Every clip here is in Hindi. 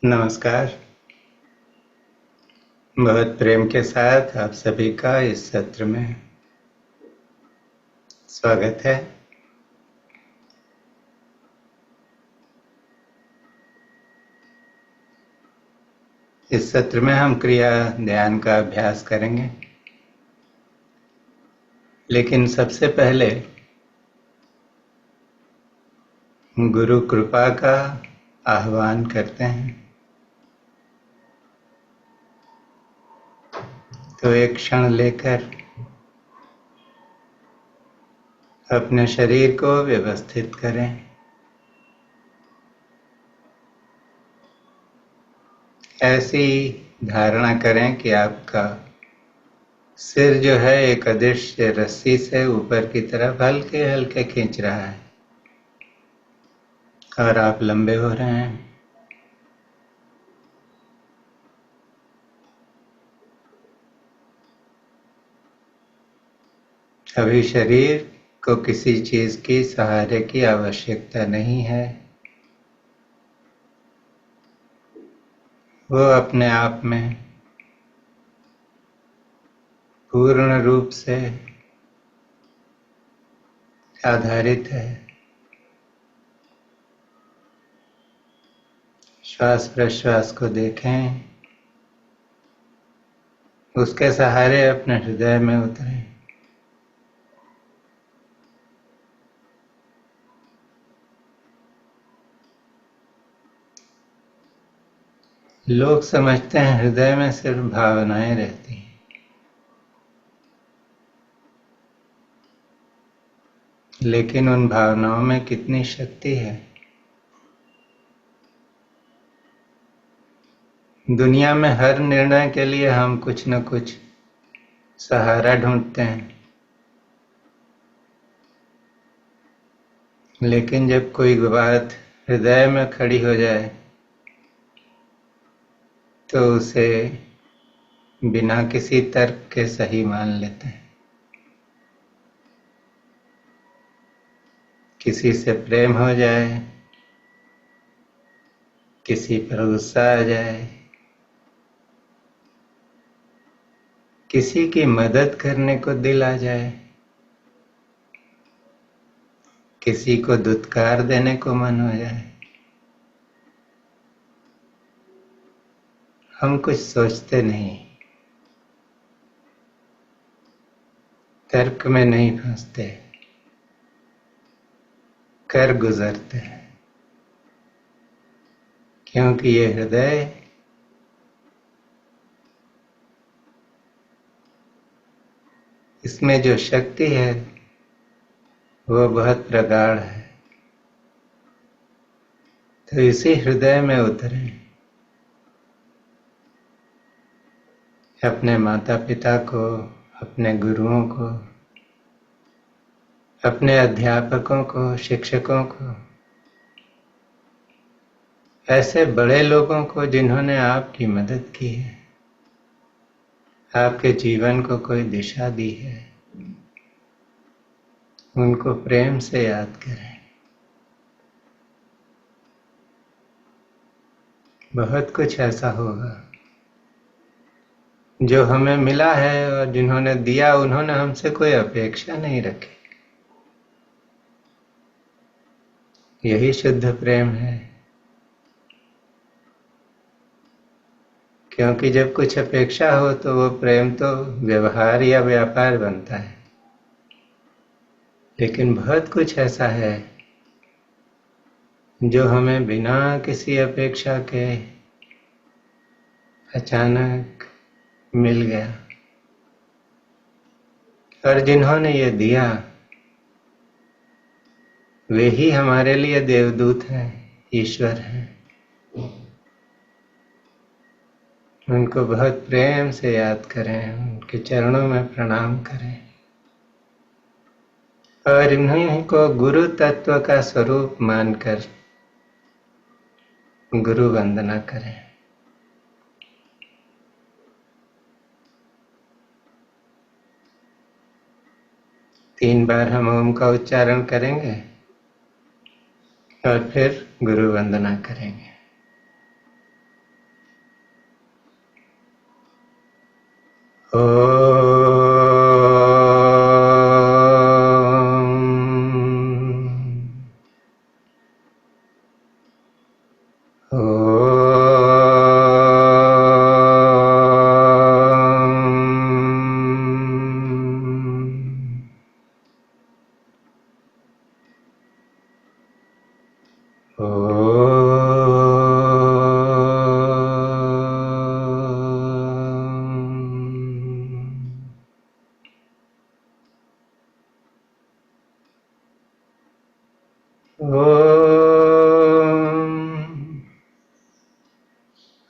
नमस्कार। बहुत प्रेम के साथ आप सभी का इस सत्र में स्वागत है। इस सत्र में हम क्रिया ध्यान का अभ्यास करेंगे, लेकिन सबसे पहले गुरु कृपा का आह्वान करते हैं। तो एक क्षण लेकर अपने शरीर को व्यवस्थित करें। ऐसी धारणा करें कि आपका सिर जो है एक अदृश्य रस्सी से ऊपर की तरफ हल्के हल्के खींच रहा है और आप लंबे हो रहे हैं। अभी शरीर को किसी चीज की सहारे की आवश्यकता नहीं है, वो अपने आप में पूर्ण रूप से आधारित है। श्वास प्रश्वास को देखें, उसके सहारे अपने हृदय में उतरें। लोग समझते हैं हृदय में सिर्फ भावनाएं रहती हैं, लेकिन उन भावनाओं में कितनी शक्ति है। दुनिया में हर निर्णय के लिए हम कुछ न कुछ सहारा ढूंढते हैं, लेकिन जब कोई बात हृदय में खड़ी हो जाए तो उसे बिना किसी तर्क के सही मान लेते हैं। किसी से प्रेम हो जाए, किसी पर गुस्सा आ जाए, किसी की मदद करने को दिल आ जाए, किसी को दुत्कार देने को मन हो जाए, हम कुछ सोचते नहीं, तर्क में नहीं फंसते, कर गुजरते हैं। क्योंकि ये हृदय इसमें जो शक्ति है वो बहुत प्रगाढ़ है। तो इसी हृदय में उतरें। अपने माता पिता को, अपने गुरुओं को, अपने अध्यापकों को, शिक्षकों को, ऐसे बड़े लोगों को जिन्होंने आपकी मदद की है, आपके जीवन को कोई दिशा दी है, उनको प्रेम से याद करें। बहुत कुछ ऐसा होगा जो हमें मिला है, और जिन्होंने दिया उन्होंने हमसे कोई अपेक्षा नहीं रखी। यही शुद्ध प्रेम है। क्योंकि जब कुछ अपेक्षा हो तो वो प्रेम तो व्यवहार या व्यापार बनता है, लेकिन बहुत कुछ ऐसा है जो हमें बिना किसी अपेक्षा के अचानक मिल गया, और जिन्होंने ये दिया वे ही हमारे लिए देवदूत हैं, ईश्वर हैं। उनको बहुत प्रेम से याद करें, उनके चरणों में प्रणाम करें, और इन्हीं को गुरु तत्व का स्वरूप मानकर गुरु वंदना करें। तीन बार हम ओम का उच्चारण करेंगे और फिर गुरु वंदना करेंगे।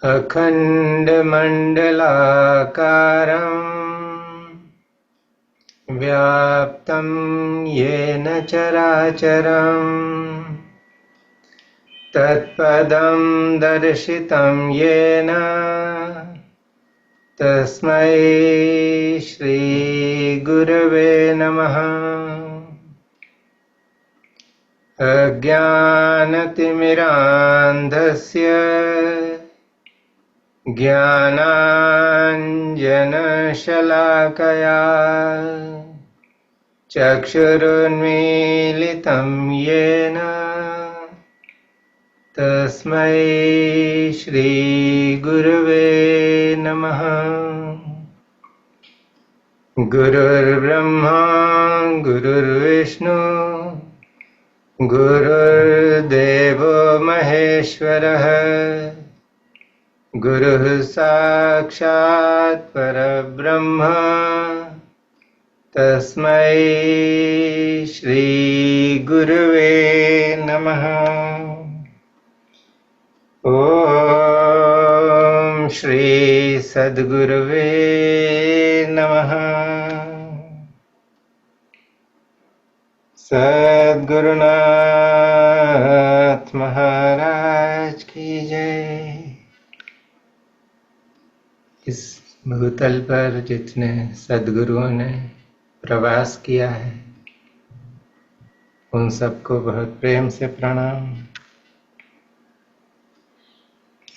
अखण्डमण्डलाकारम् व्याप्तं येन चराचरम् तत्पदं दर्शितं येन तस्मै श्रीगुरवे नमः। अज्ञानतिमिरान्धस्य ज्ञानाञ्जनशलाकया चक्षुरुन्मीलितं येन तस्मै श्रीगुरवे नमः। गुरुर्ब्रह्मा गुरुर्विष्णु गुरुर्देवो महेश्वरः गुरुः साक्षात् परब्रह्म तस्मै श्रीगुरवे नमः। ॐ श्री सद्गुरुवे नमः। सद्गुरुनाथ महाराज की जय। इस भूतल पर जितने सद्गुरुओं ने प्रवास किया है उन सबको बहुत प्रेम से प्रणाम।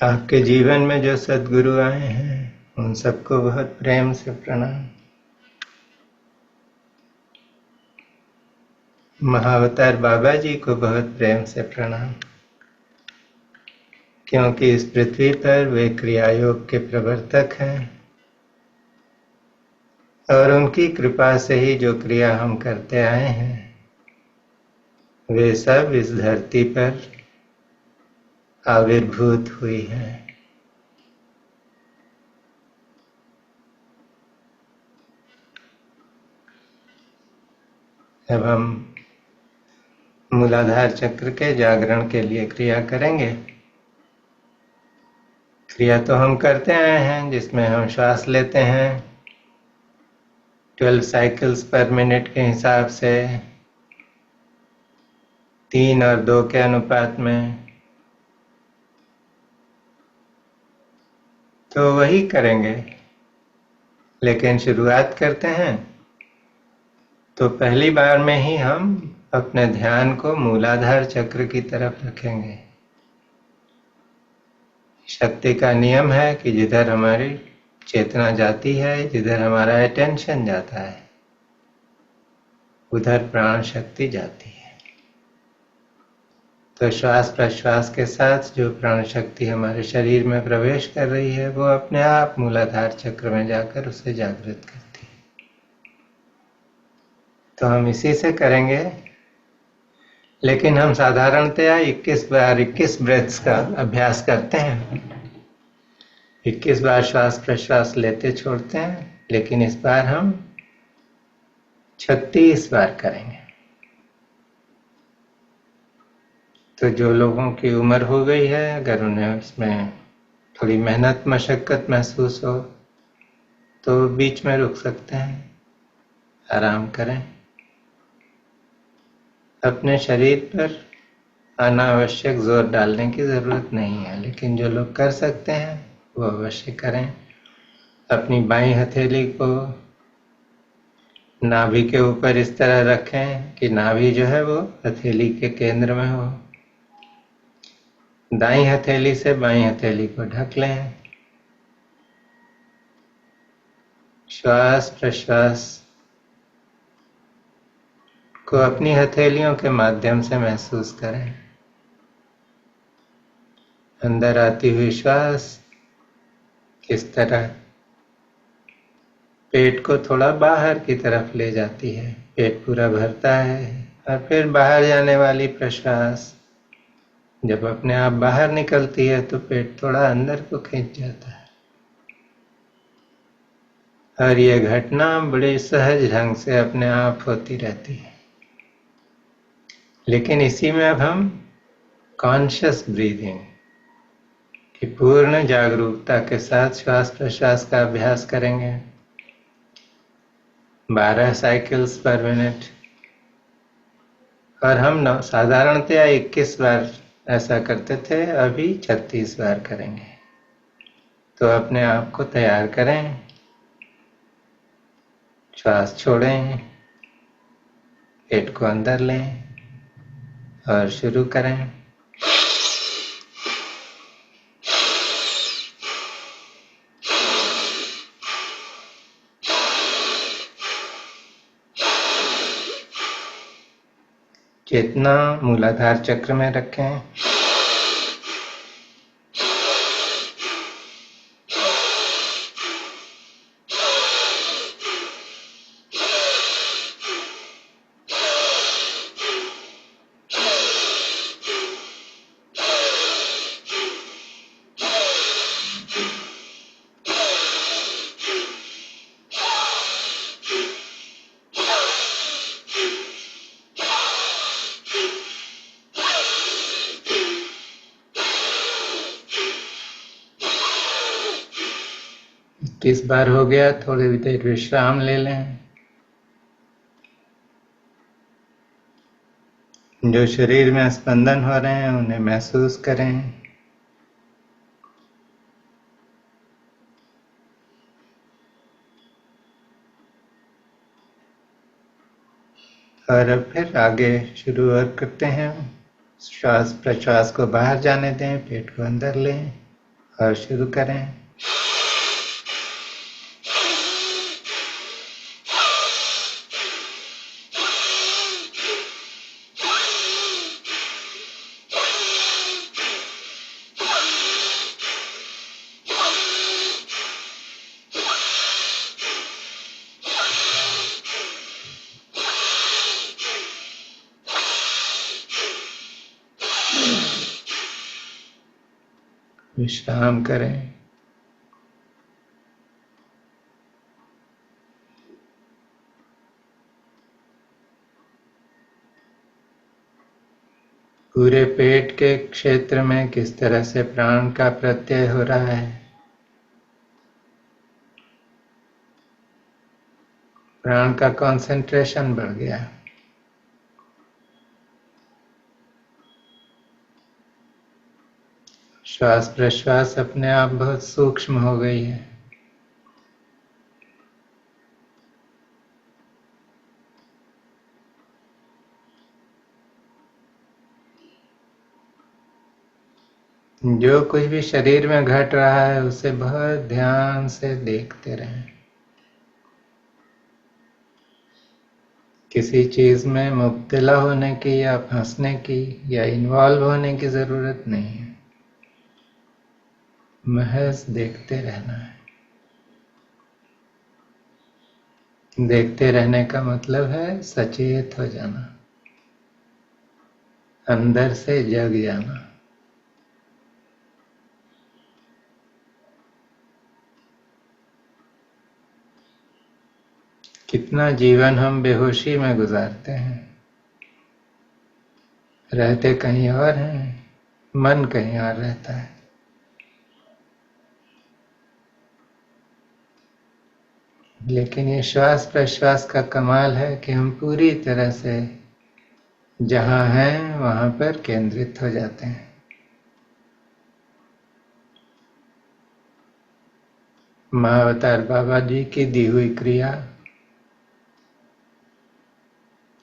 आपके जीवन में जो सद्गुरु आए हैं उन सबको बहुत प्रेम से प्रणाम। महाअवतार बाबा जी को बहुत प्रेम से प्रणाम, क्योंकि इस पृथ्वी पर वे क्रियायोग के प्रवर्तक हैं और उनकी कृपा से ही जो क्रिया हम करते आए हैं वे सब इस धरती पर आविर्भूत हुई हैं। अब हम मूलाधार चक्र के जागरण के लिए क्रिया करेंगे। क्रिया तो हम करते आए हैं जिसमें हम श्वास लेते हैं 12 साइकिल्स पर मिनट के हिसाब से 3 और 2 के अनुपात में, तो वही करेंगे। लेकिन शुरुआत करते हैं तो पहली बार में ही हम अपने ध्यान को मूलाधार चक्र की तरफ रखेंगे। शक्ति का नियम है कि जिधर हमारी चेतना जाती है, जिधर हमारा अटेंशन जाता है, उधर प्राण शक्ति जाती है। तो श्वास प्रश्वास के साथ जो प्राण शक्ति हमारे शरीर में प्रवेश कर रही है वो अपने आप मूलाधार चक्र में जाकर उसे जागृत करती है। तो हम इसी से करेंगे, लेकिन हम साधारणतया 21 बार 21 ब्रेथ्स का अभ्यास करते हैं। 21 बार श्वास प्रश्वास लेते छोड़ते हैं, लेकिन इस बार हम 36 बार करेंगे। तो जो लोगों की उम्र हो गई है, अगर उन्हें उसमें थोड़ी मेहनत मशक्कत महसूस हो तो बीच में रुक सकते हैं, आराम करें। अपने शरीर पर अनावश्यक जोर डालने की ज़रूरत नहीं है, लेकिन जो लोग कर सकते हैं वो अवश्य करें। अपनी बाईं हथेली को नाभि के ऊपर इस तरह रखें कि नाभि जो है वो हथेली के केंद्र में हो। दाईं हथेली से बाईं हथेली को ढक लें। श्वास प्रश्वास को अपनी हथेलियों के माध्यम से महसूस करें। अंदर आती हुई श्वास किस तरह पेट को थोड़ा बाहर की तरफ ले जाती है, पेट पूरा भरता है, और फिर बाहर जाने वाली प्रश्वास जब अपने आप बाहर निकलती है तो पेट थोड़ा अंदर को खींच जाता है। और ये घटना बड़े सहज ढंग से अपने आप होती रहती है। लेकिन इसी में अब हम कॉन्शियस ब्रीदिंग की पूर्ण जागरूकता के साथ श्वास प्रश्वास का अभ्यास करेंगे। 12 साइकिल्स पर मिनट, और हम साधारणतया 21 बार ऐसा करते थे, अभी 36 बार करेंगे। तो अपने आप को तैयार करें, श्वास छोड़ें, पेट को अंदर लें और शुरू करें। चेतना मूलाधार चक्र में रखें। किस बार हो गया, थोड़ी देर विश्राम ले लें। जो शरीर में स्पंदन हो रहे हैं उन्हें महसूस करें। और अब फिर आगे शुरुआत करते हैं। श्वास प्रश्वास को बाहर जाने दें, पेट को अंदर लें और शुरू करें। विश्राम करें। पूरे पेट के क्षेत्र में किस तरह से प्राण का प्रत्यय हो रहा है। प्राण का कंसंट्रेशन बढ़ गया। श्वास प्रश्वास अपने आप बहुत सूक्ष्म हो गई है। जो कुछ भी शरीर में घट रहा है उसे बहुत ध्यान से देखते रहें। किसी चीज में मुब्तला होने की या फंसने की या इन्वॉल्व होने की जरूरत नहीं है, महज देखते रहना है। देखते रहने का मतलब है सचेत हो जाना, अंदर से जग जाना। कितना जीवन हम बेहोशी में गुजारते हैं, रहते कहीं और हैं, मन कहीं और रहता है। लेकिन ये श्वास प्रश्वास का कमाल है कि हम पूरी तरह से जहां हैं वहां पर केंद्रित हो जाते हैं। महाअवतार बाबा जी की दी हुई क्रिया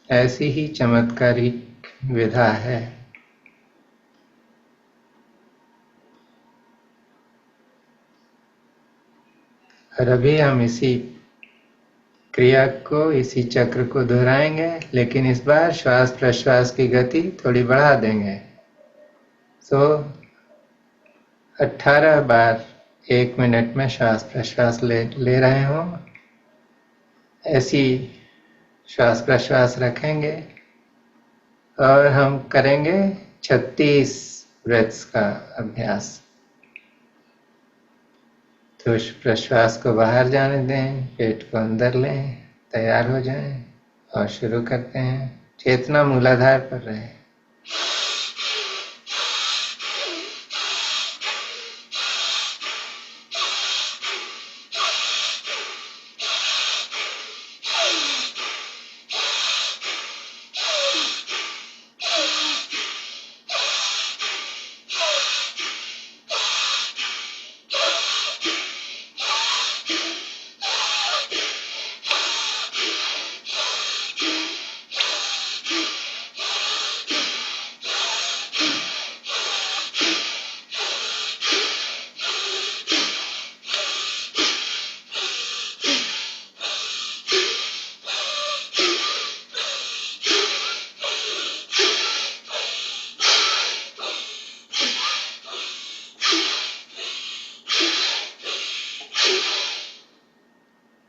ऐसी ही चमत्कारिक विधा है। और अभी हम इसी क्रिया को, इसी चक्र को दोहराएंगे, लेकिन इस बार श्वास प्रश्वास की गति थोड़ी बढ़ा देंगे। तो 18 बार 1 मिनट में श्वास प्रश्वास ले रहे हो, ऐसी श्वास प्रश्वास रखेंगे और हम करेंगे 36 ब्रेथ्स का अभ्यास। तो प्रश्वास को बाहर जाने दें, पेट को अंदर लें, तैयार हो जाएं और शुरू करते हैं। चेतना मूलाधार पर रहे।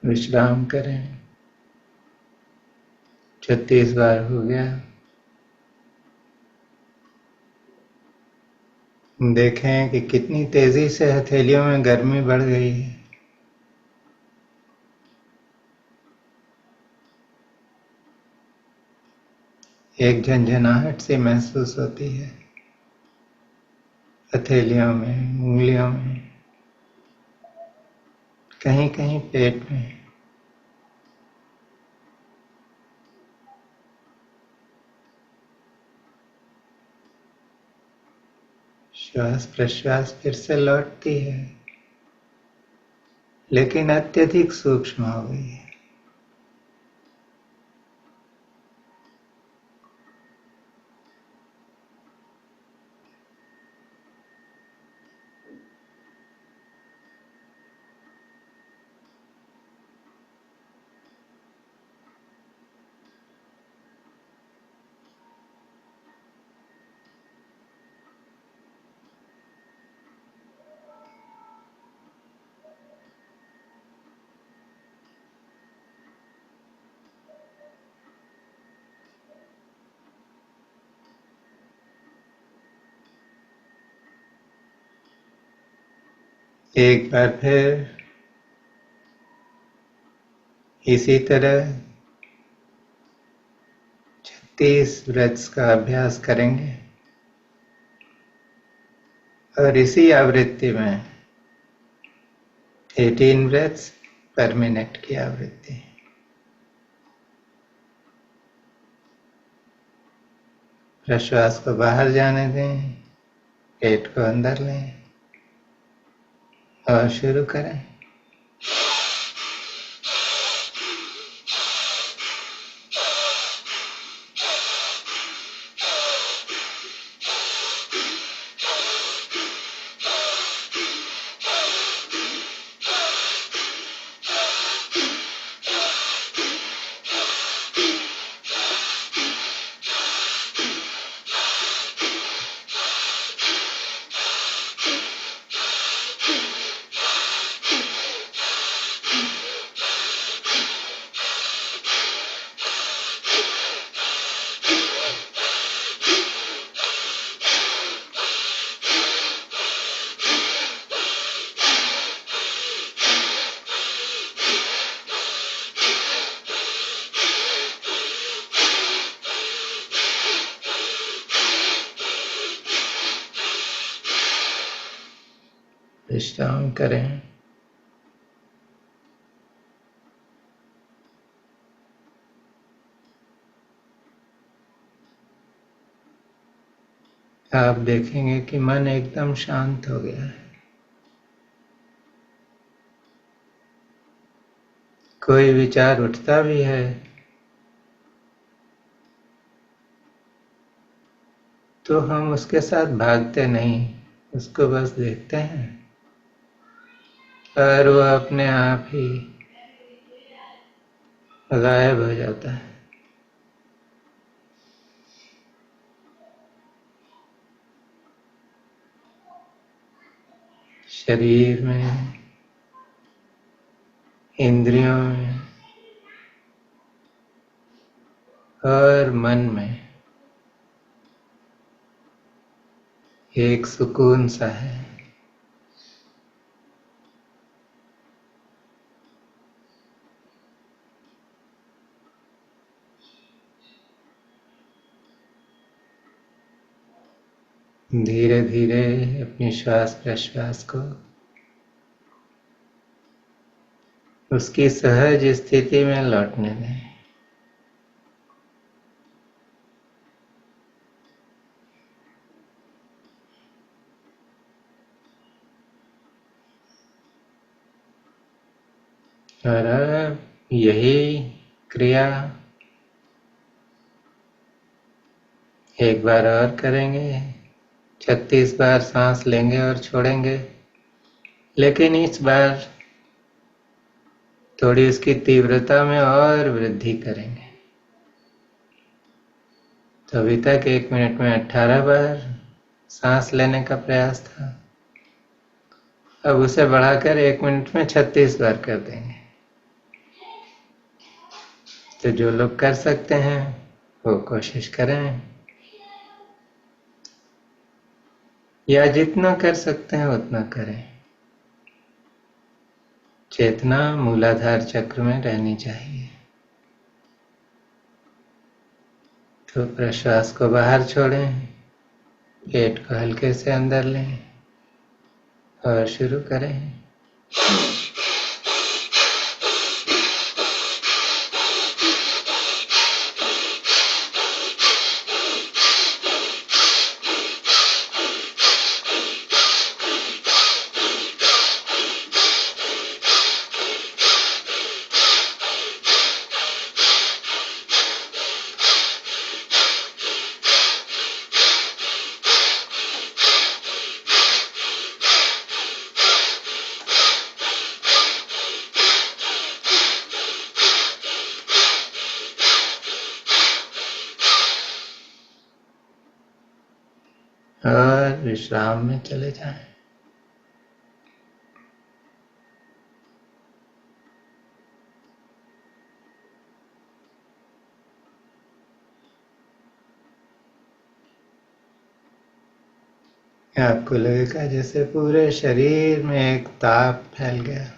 विश्राम करें। 36 बार हो गया। देखें कि कितनी तेजी से हथेलियों में गर्मी बढ़ गई है। एक झंझनाहट सी महसूस होती है हथेलियों में, उंगलियों में, कहीं कहीं पेट में। श्वास प्रश्वास फिर से लौटती है, लेकिन अत्यधिक सूक्ष्म हो गई है। एक बार फिर इसी तरह 36 ब्रेथ्स का अभ्यास करेंगे और इसी आवृत्ति में 18 ब्रेथ्स पर मिनट की आवृत्ति। प्रश्वास को बाहर जाने दें, पेट को अंदर लें और शुरू करें। विश्राम करें। आप देखेंगे कि मन एकदम शांत हो गया है। कोई विचार उठता भी है तो हम उसके साथ भागते नहीं, उसको बस देखते हैं और वो अपने आप ही गायब हो जाता है। शरीर में, इंद्रियों में और मन में एक सुकून सा है। धीरे धीरे अपनी श्वास प्रश्वास को उसकी सहज स्थिति में लौटने दें। और अब यही क्रिया एक बार और करेंगे। 36 बार सांस लेंगे और छोड़ेंगे, लेकिन इस बार थोड़ी उसकी तीव्रता में और वृद्धि करेंगे। तो अभी तक 1 मिनट में 18 बार सांस लेने का प्रयास था, अब उसे बढ़ाकर 1 मिनट में 36 बार कर देंगे। तो जो लोग कर सकते हैं वो कोशिश करें, या जितना कर सकते हैं उतना करें। चेतना मूलाधार चक्र में रहनी चाहिए। तो प्रश्वास को बाहर छोड़ें, पेट को हल्के से अंदर लें और शुरू करें। और विश्राम में चले जाएं। आपको लगेगा जैसे पूरे शरीर में एक ताप फैल गया।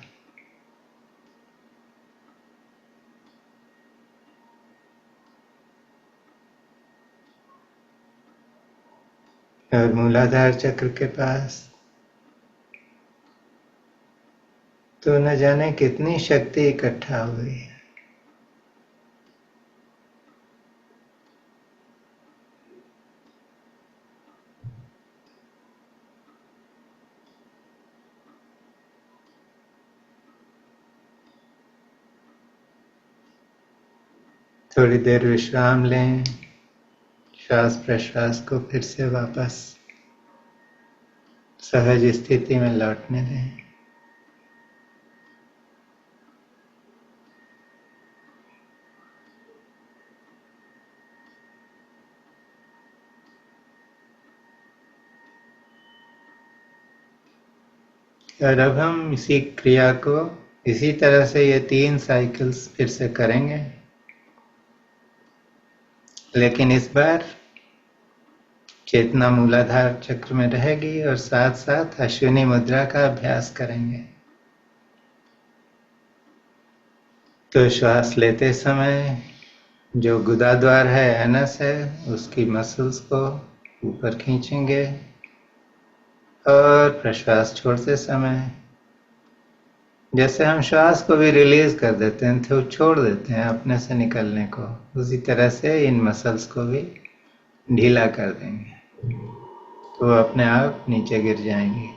और मूलाधार चक्र के पास तो न जाने कितनी शक्ति इकट्ठा हो गई है। थोड़ी देर विश्राम लें, श्वास प्रश्वास को फिर से वापस सहज स्थिति में लौटने दें। और अब हम इसी क्रिया को इसी तरह से ये 3 साइकिल्स फिर से करेंगे, लेकिन इस बार चेतना मूलाधार चक्र में रहेगी और साथ साथ अश्विनी मुद्रा का अभ्यास करेंगे। तो श्वास लेते समय जो गुदा द्वार है, एनस है, उसकी मसल्स को ऊपर खींचेंगे और प्रश्वास छोड़ते समय जैसे हम श्वास को भी रिलीज कर देते हैं तो छोड़ देते हैं अपने से निकलने को, उसी तरह से इन मसल्स को भी ढीला कर देंगे तो वो अपने आप नीचे गिर जाएंगी।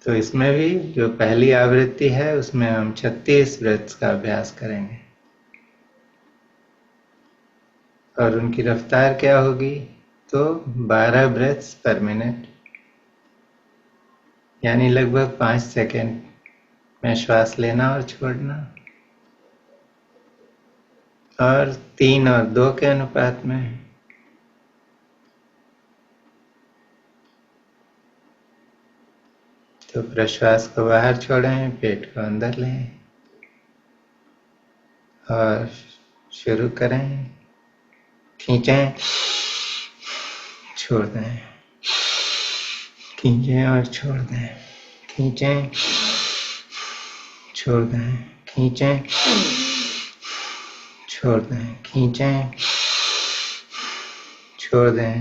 तो इसमें भी जो पहली आवृत्ति है उसमें हम 36 ब्रेथ्स का अभ्यास करेंगे और उनकी रफ्तार क्या होगी, तो 12 ब्रेथ्स पर मिनट, यानी लगभग 5 सेकेंड में श्वास लेना और छोड़ना, और 3 और 2 के अनुपात में। तो प्रश्वास को बाहर छोड़ें, पेट को अंदर लें और शुरू करें। खींचें, छोड़ दें, खींचें और छोड़ दें, खींचें, छोड़ दें, खींचें, छोड़ दें, खींचें, छोड़ दें।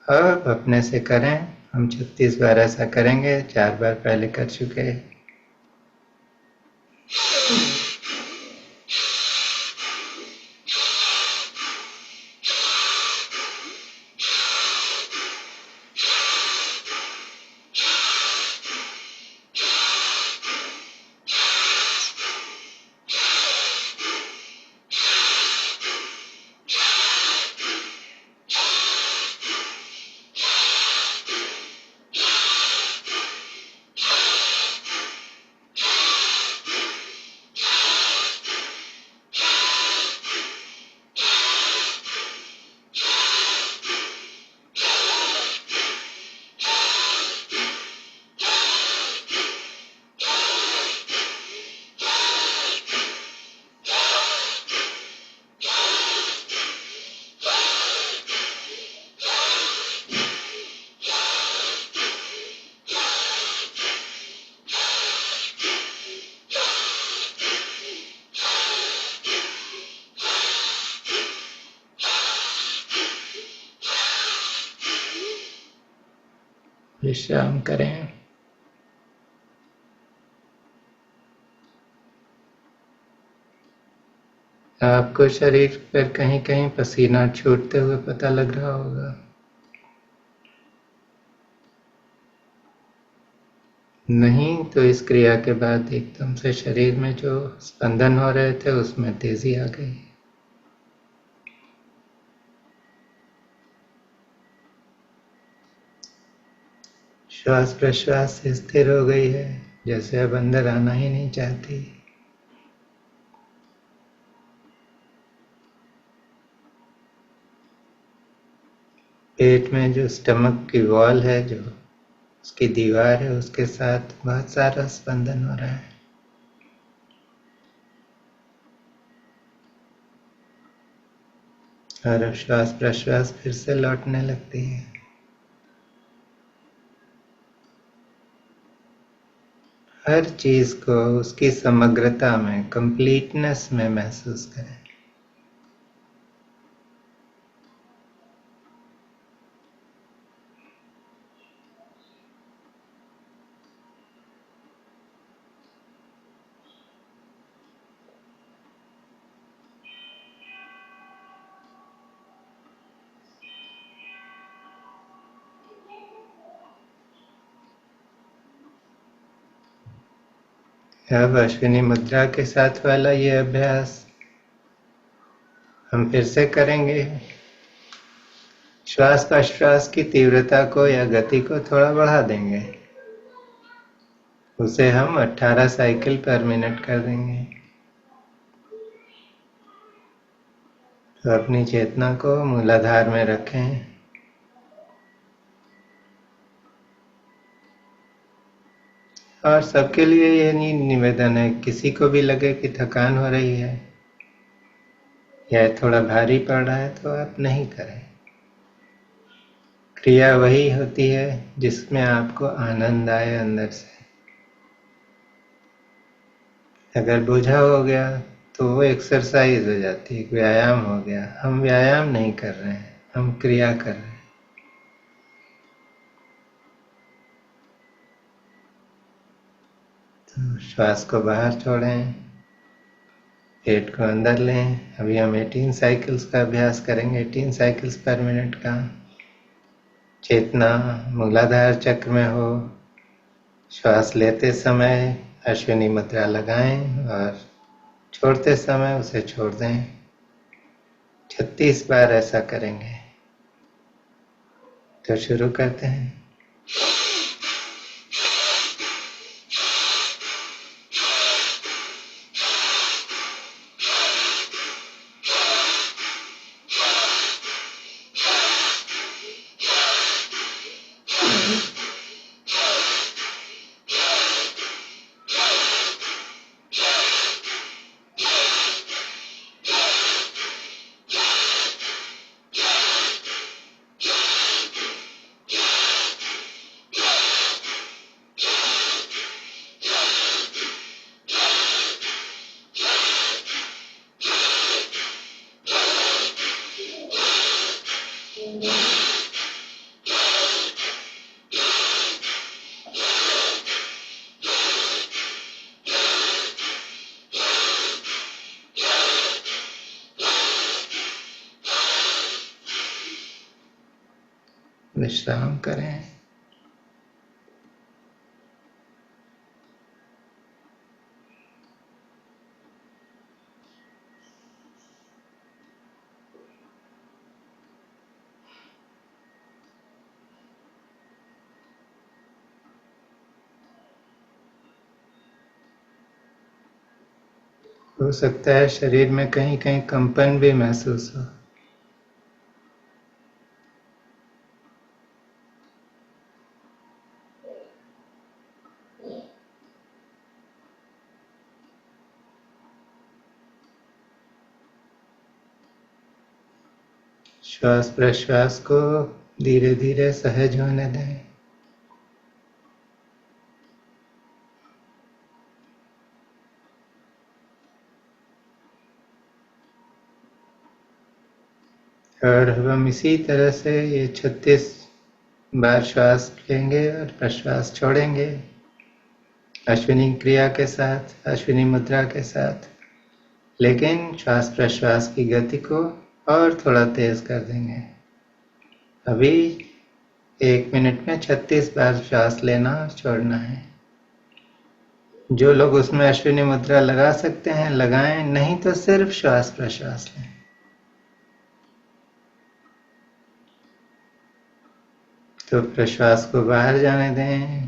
अब अपने से करें। हम 36 बार ऐसा करेंगे, 4 बार पहले कर चुके हैं। विश्राम करें। आपको शरीर पर कहीं कहीं पसीना छूटते हुए पता लग रहा होगा। नहीं तो इस क्रिया के बाद एकदम से शरीर में जो स्पंदन हो रहे थे उसमें तेजी आ गई। श्वास प्रश्वास से स्थिर हो गई है, जैसे अब अंदर आना ही नहीं चाहती। पेट में जो स्टमक की वॉल है, जो उसकी दीवार है, उसके साथ बहुत सारा स्पंदन हो रहा है। और श्वास प्रश्वास फिर से लौटने लगती है। हर चीज को उसकी समग्रता में, कंप्लीटनेस में महसूस करें। अब अश्विनी मुद्रा के साथ वाला ये अभ्यास हम फिर से करेंगे। श्वास प्रश्वास की तीव्रता को या गति को थोड़ा बढ़ा देंगे। उसे हम 18 साइकिल पर मिनट कर देंगे। तो अपनी चेतना को मूलाधार में रखें। और सबके लिए ये निवेदन है, किसी को भी लगे कि थकान हो रही है या थोड़ा भारी पड़ रहा है तो आप नहीं करें। क्रिया वही होती है जिसमें आपको आनंद आए अंदर से। अगर बोझा हो गया तो वो एक्सरसाइज हो जाती है, व्यायाम हो गया। हम व्यायाम नहीं कर रहे हैं, हम क्रिया कर रहे हैं। तो श्वास को बाहर छोड़ें, पेट को अंदर लें। अभी हम 18 साइकिल्स का अभ्यास करेंगे, 18 साइकिल्स पर मिनट का। चेतना मूलाधार चक्र में हो। श्वास लेते समय अश्विनी मुद्रा लगाएं और छोड़ते समय उसे छोड़ दें। 36 बार ऐसा करेंगे। तो शुरू करते हैं। विश्राम करें। हो सकता है शरीर में कहीं कहीं कंपन भी महसूस हो। श्वास प्रश्वास को धीरे धीरे सहज होने दें। और हम इसी तरह से ये 36 बार श्वास लेंगे और प्रश्वास छोड़ेंगे, अश्विनी क्रिया के साथ, अश्विनी मुद्रा के साथ। लेकिन श्वास प्रश्वास की गति को और थोड़ा तेज कर देंगे। अभी 1 मिनट में 36 बार श्वास लेना और छोड़ना है। जो लोग उसमें अश्विनी मुद्रा लगा सकते हैं लगाएं, नहीं तो सिर्फ श्वास प्रश्वास लें। तो प्रश्वास को बाहर जाने दें,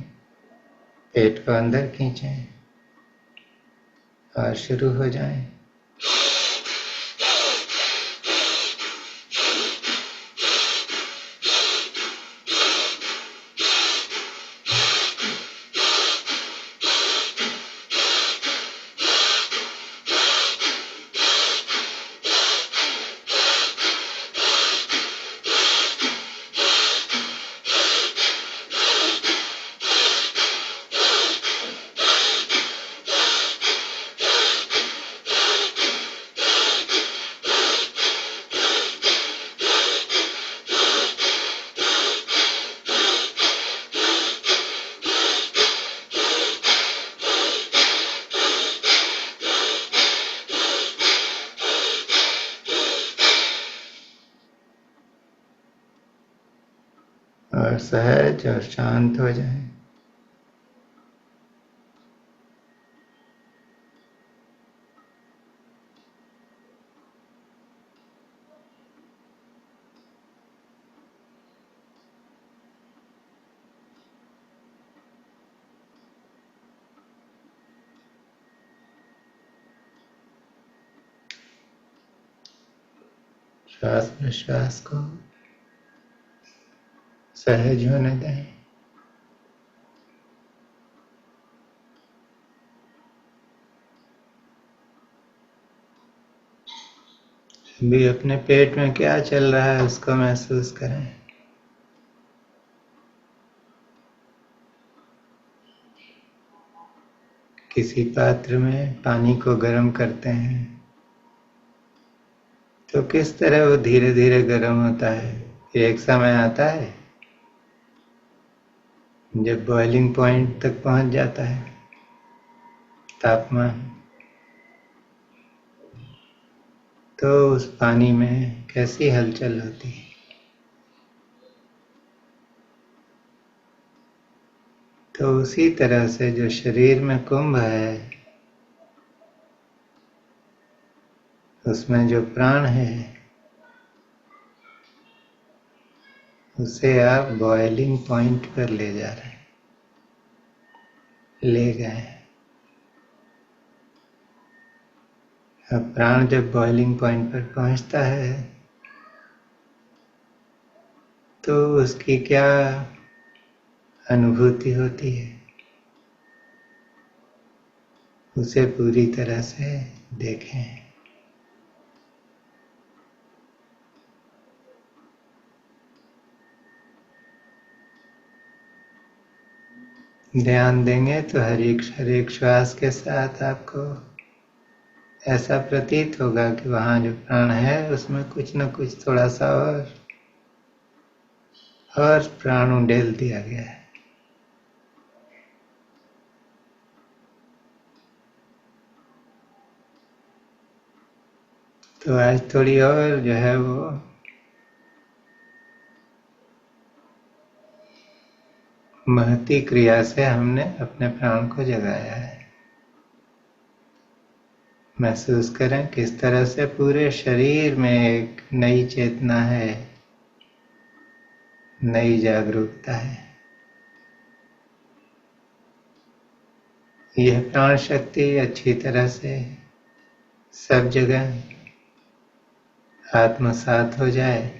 पेट को अंदर खींचें और शुरू हो जाएं। और सहज और शांत हो जाएं। श्वास प्रश्वास को सहज होने दें। अभी अपने पेट में क्या चल रहा है उसको महसूस करें। किसी पात्र में पानी को गर्म करते हैं तो किस तरह वो धीरे धीरे गर्म होता है। फिर एक समय आता है जब बॉइलिंग पॉइंट तक पहुंच जाता है तापमान, तो उस पानी में कैसी हलचल होती है। तो उसी तरह से जो शरीर में कुंभ है, उसमें जो प्राण है, उसे आप बॉइलिंग पॉइंट पर ले जा रहे हैं, ले गए। अब प्राण जब बॉइलिंग पॉइंट पर पहुंचता है तो उसकी क्या अनुभूति होती है, उसे पूरी तरह से देखें। ध्यान देंगे तो हर एक श्वास के साथ आपको ऐसा प्रतीत होगा कि वहाँ जो प्राण है उसमें कुछ न कुछ थोड़ा सा और प्राण उंडेल दिया गया है। तो आज थोड़ी और जो है वो महती क्रिया से हमने अपने प्राण को जगाया है। महसूस करें किस तरह से पूरे शरीर में एक नई चेतना है, नई जागरूकता है। यह प्राण शक्ति अच्छी तरह से सब जगह आत्मसात हो जाए,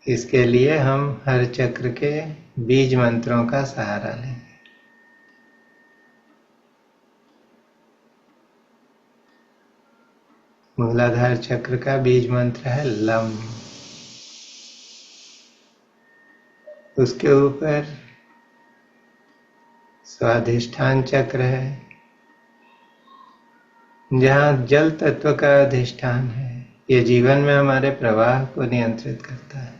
इसके लिए हम हर चक्र के बीज मंत्रों का सहारा लेंगे। मूलाधार चक्र का बीज मंत्र है लम। उसके ऊपर स्वाधिष्ठान चक्र है, जहाँ जल तत्व का अधिष्ठान है। ये जीवन में हमारे प्रवाह को नियंत्रित करता है।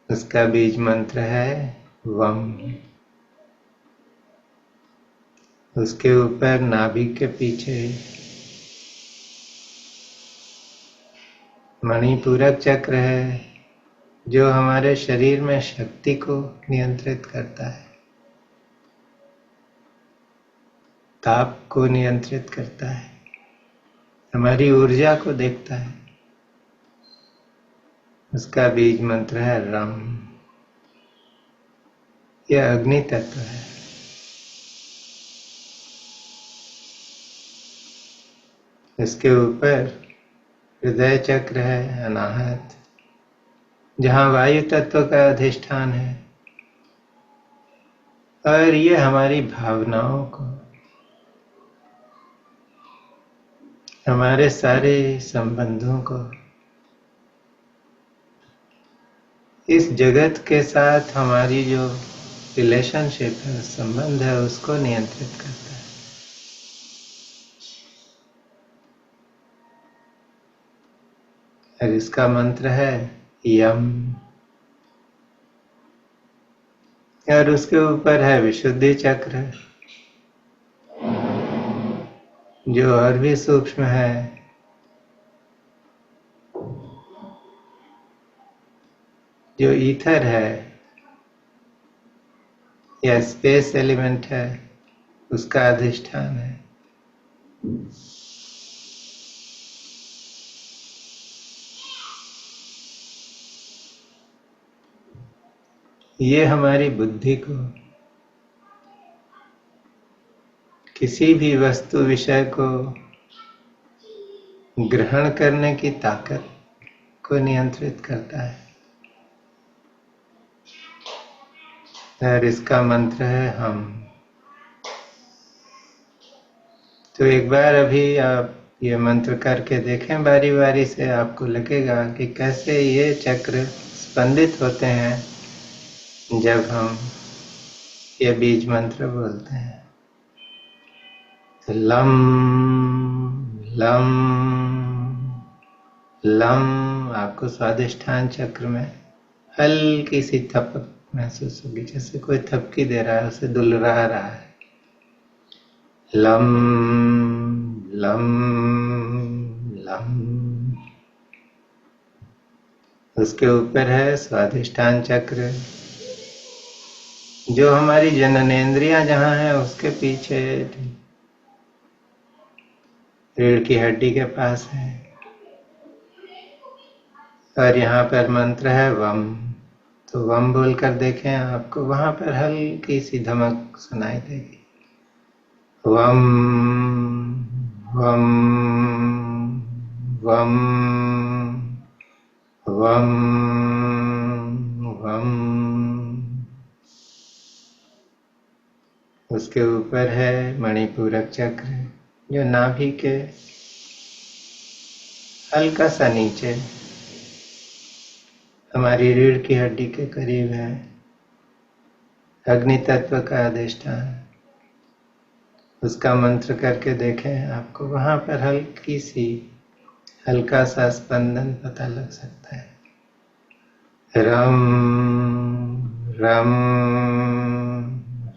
उसका बीज मंत्र है वम। उसके ऊपर नाभि के पीछे मणिपूरक चक्र है, जो हमारे शरीर में शक्ति को नियंत्रित करता है, ताप को नियंत्रित करता है, हमारी ऊर्जा को देखता है। उसका बीज मंत्र है रम। यह अग्नि तत्व है। इसके ऊपर हृदय चक्र है अनाहत, जहाँ वायु तत्व का अधिष्ठान है, और ये हमारी भावनाओं को, हमारे सारे संबंधों को, इस जगत के साथ हमारी जो रिलेशनशिप है, संबंध है, उसको नियंत्रित करता है। और इसका मंत्र है यम। और उसके ऊपर है विशुद्धि चक्र, जो और भी सूक्ष्म है। जो ईथर है या स्पेस एलिमेंट है, उसका अधिष्ठान है। ये हमारी बुद्धि को, किसी भी वस्तु विषय को ग्रहण करने की ताकत को नियंत्रित करता है। और इसका मंत्र है हम। तो एक बार अभी आप ये मंत्र करके देखें बारी बारी से, आपको लगेगा कि कैसे ये चक्र स्पंदित होते हैं जब हम ये बीज मंत्र बोलते हैं। तो लम लम लम, आपको स्वादिष्ठान चक्र में हल्की सी थपक महसूस होगी, जैसे कोई थपकी दे रहा है, उसे दुलरा रहा है। Lump lump lump. उसके ऊपर है स्वाधिष्ठान चक्र, जो हमारी जननेंद्रियां जहां है उसके पीछे रीढ़ की हड्डी के पास है। और यहाँ पर मंत्र है वम। तो वम बोलकर देखें, आपको वहां पर हल्की सी धमक सुनाई देगी। वम वम वम वम वम। उसके ऊपर है मणिपूरक चक्र, जो नाभि के हल्का सा नीचे हमारी रीढ़ की हड्डी के करीब है। अग्नि तत्व का अधिष्ठान। उसका मंत्र करके देखें, आपको वहां पर हल्का सा स्पंदन पता लग सकता है। रम रम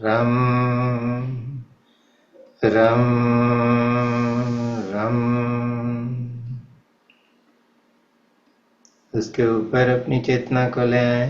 रम रम रम। उसके ऊपर अपनी चेतना को ले आए।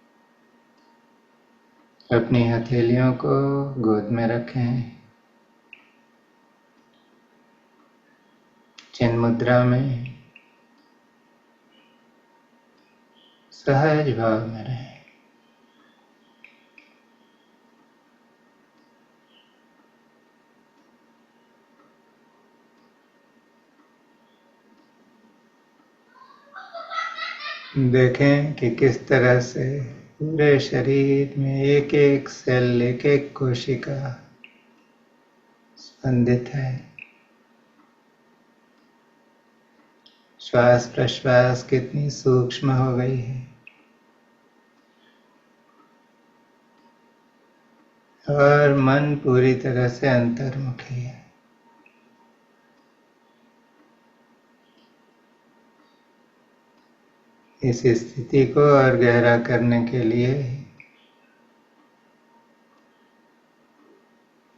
अपनी हथेलियों को गोद में रखें, चिन्ह मुद्रा में सहज भाव में रहें। देखें कि किस तरह से पूरे शरीर में एक एक सेल, एक एक कोशिका स्पंदित है। श्वास प्रश्वास कितनी सूक्ष्म हो गई है और मन पूरी तरह से अंतर्मुखी है। इस स्थिति को और गहरा करने के लिए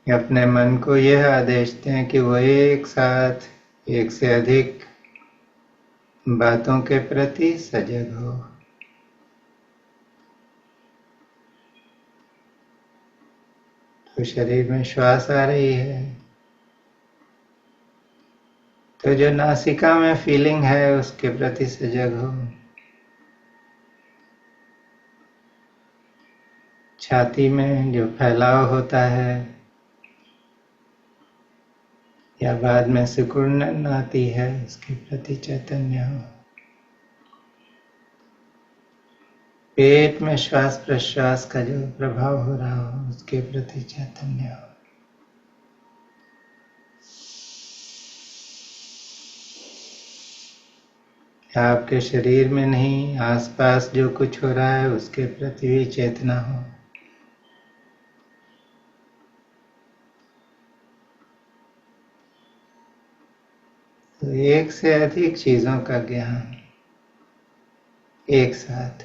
अपने मन को यह आदेश दें कि वो एक साथ एक से अधिक बातों के प्रति सजग हो। तो शरीर में श्वास आ रही है तो जो नासिका में फीलिंग है उसके प्रति सजग हो। छाती में जो फैलाव होता है या बाद में सिकुड़न आती है उसके प्रति चैतन्य हो। पेट में श्वास प्रश्वास का जो प्रभाव हो रहा हो उसके प्रति चैतन्य हो। आपके शरीर में नहीं, आसपास जो कुछ हो रहा है उसके प्रति भी चेतना हो। तो एक से अधिक चीजों का ज्ञान एक साथ,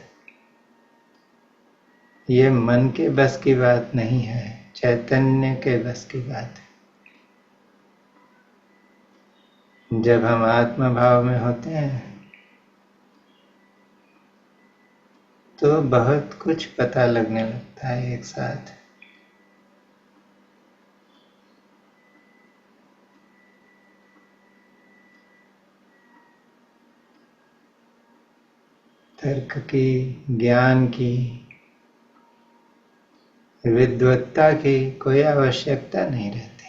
ये मन के बस की बात नहीं है, चैतन्य के बस की बात है। जब हम आत्म भाव में होते हैं तो बहुत कुछ पता लगने लगता है एक साथ। तर्क की, ज्ञान की, विद्वत्ता की कोई आवश्यकता नहीं रहती।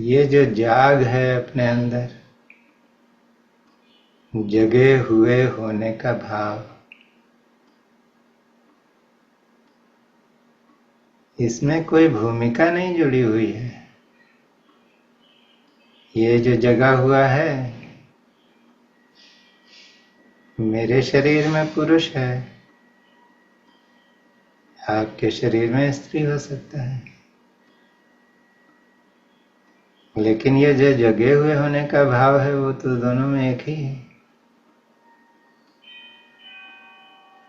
ये जो जाग है अपने अंदर, जगे हुए होने का भाव, इसमें कोई भूमिका नहीं जुड़ी हुई है। ये जो जगा हुआ है, मेरे शरीर में पुरुष है, आपके शरीर में स्त्री हो सकता है, लेकिन ये जो जगे हुए होने का भाव है वो तो दोनों में एक ही है।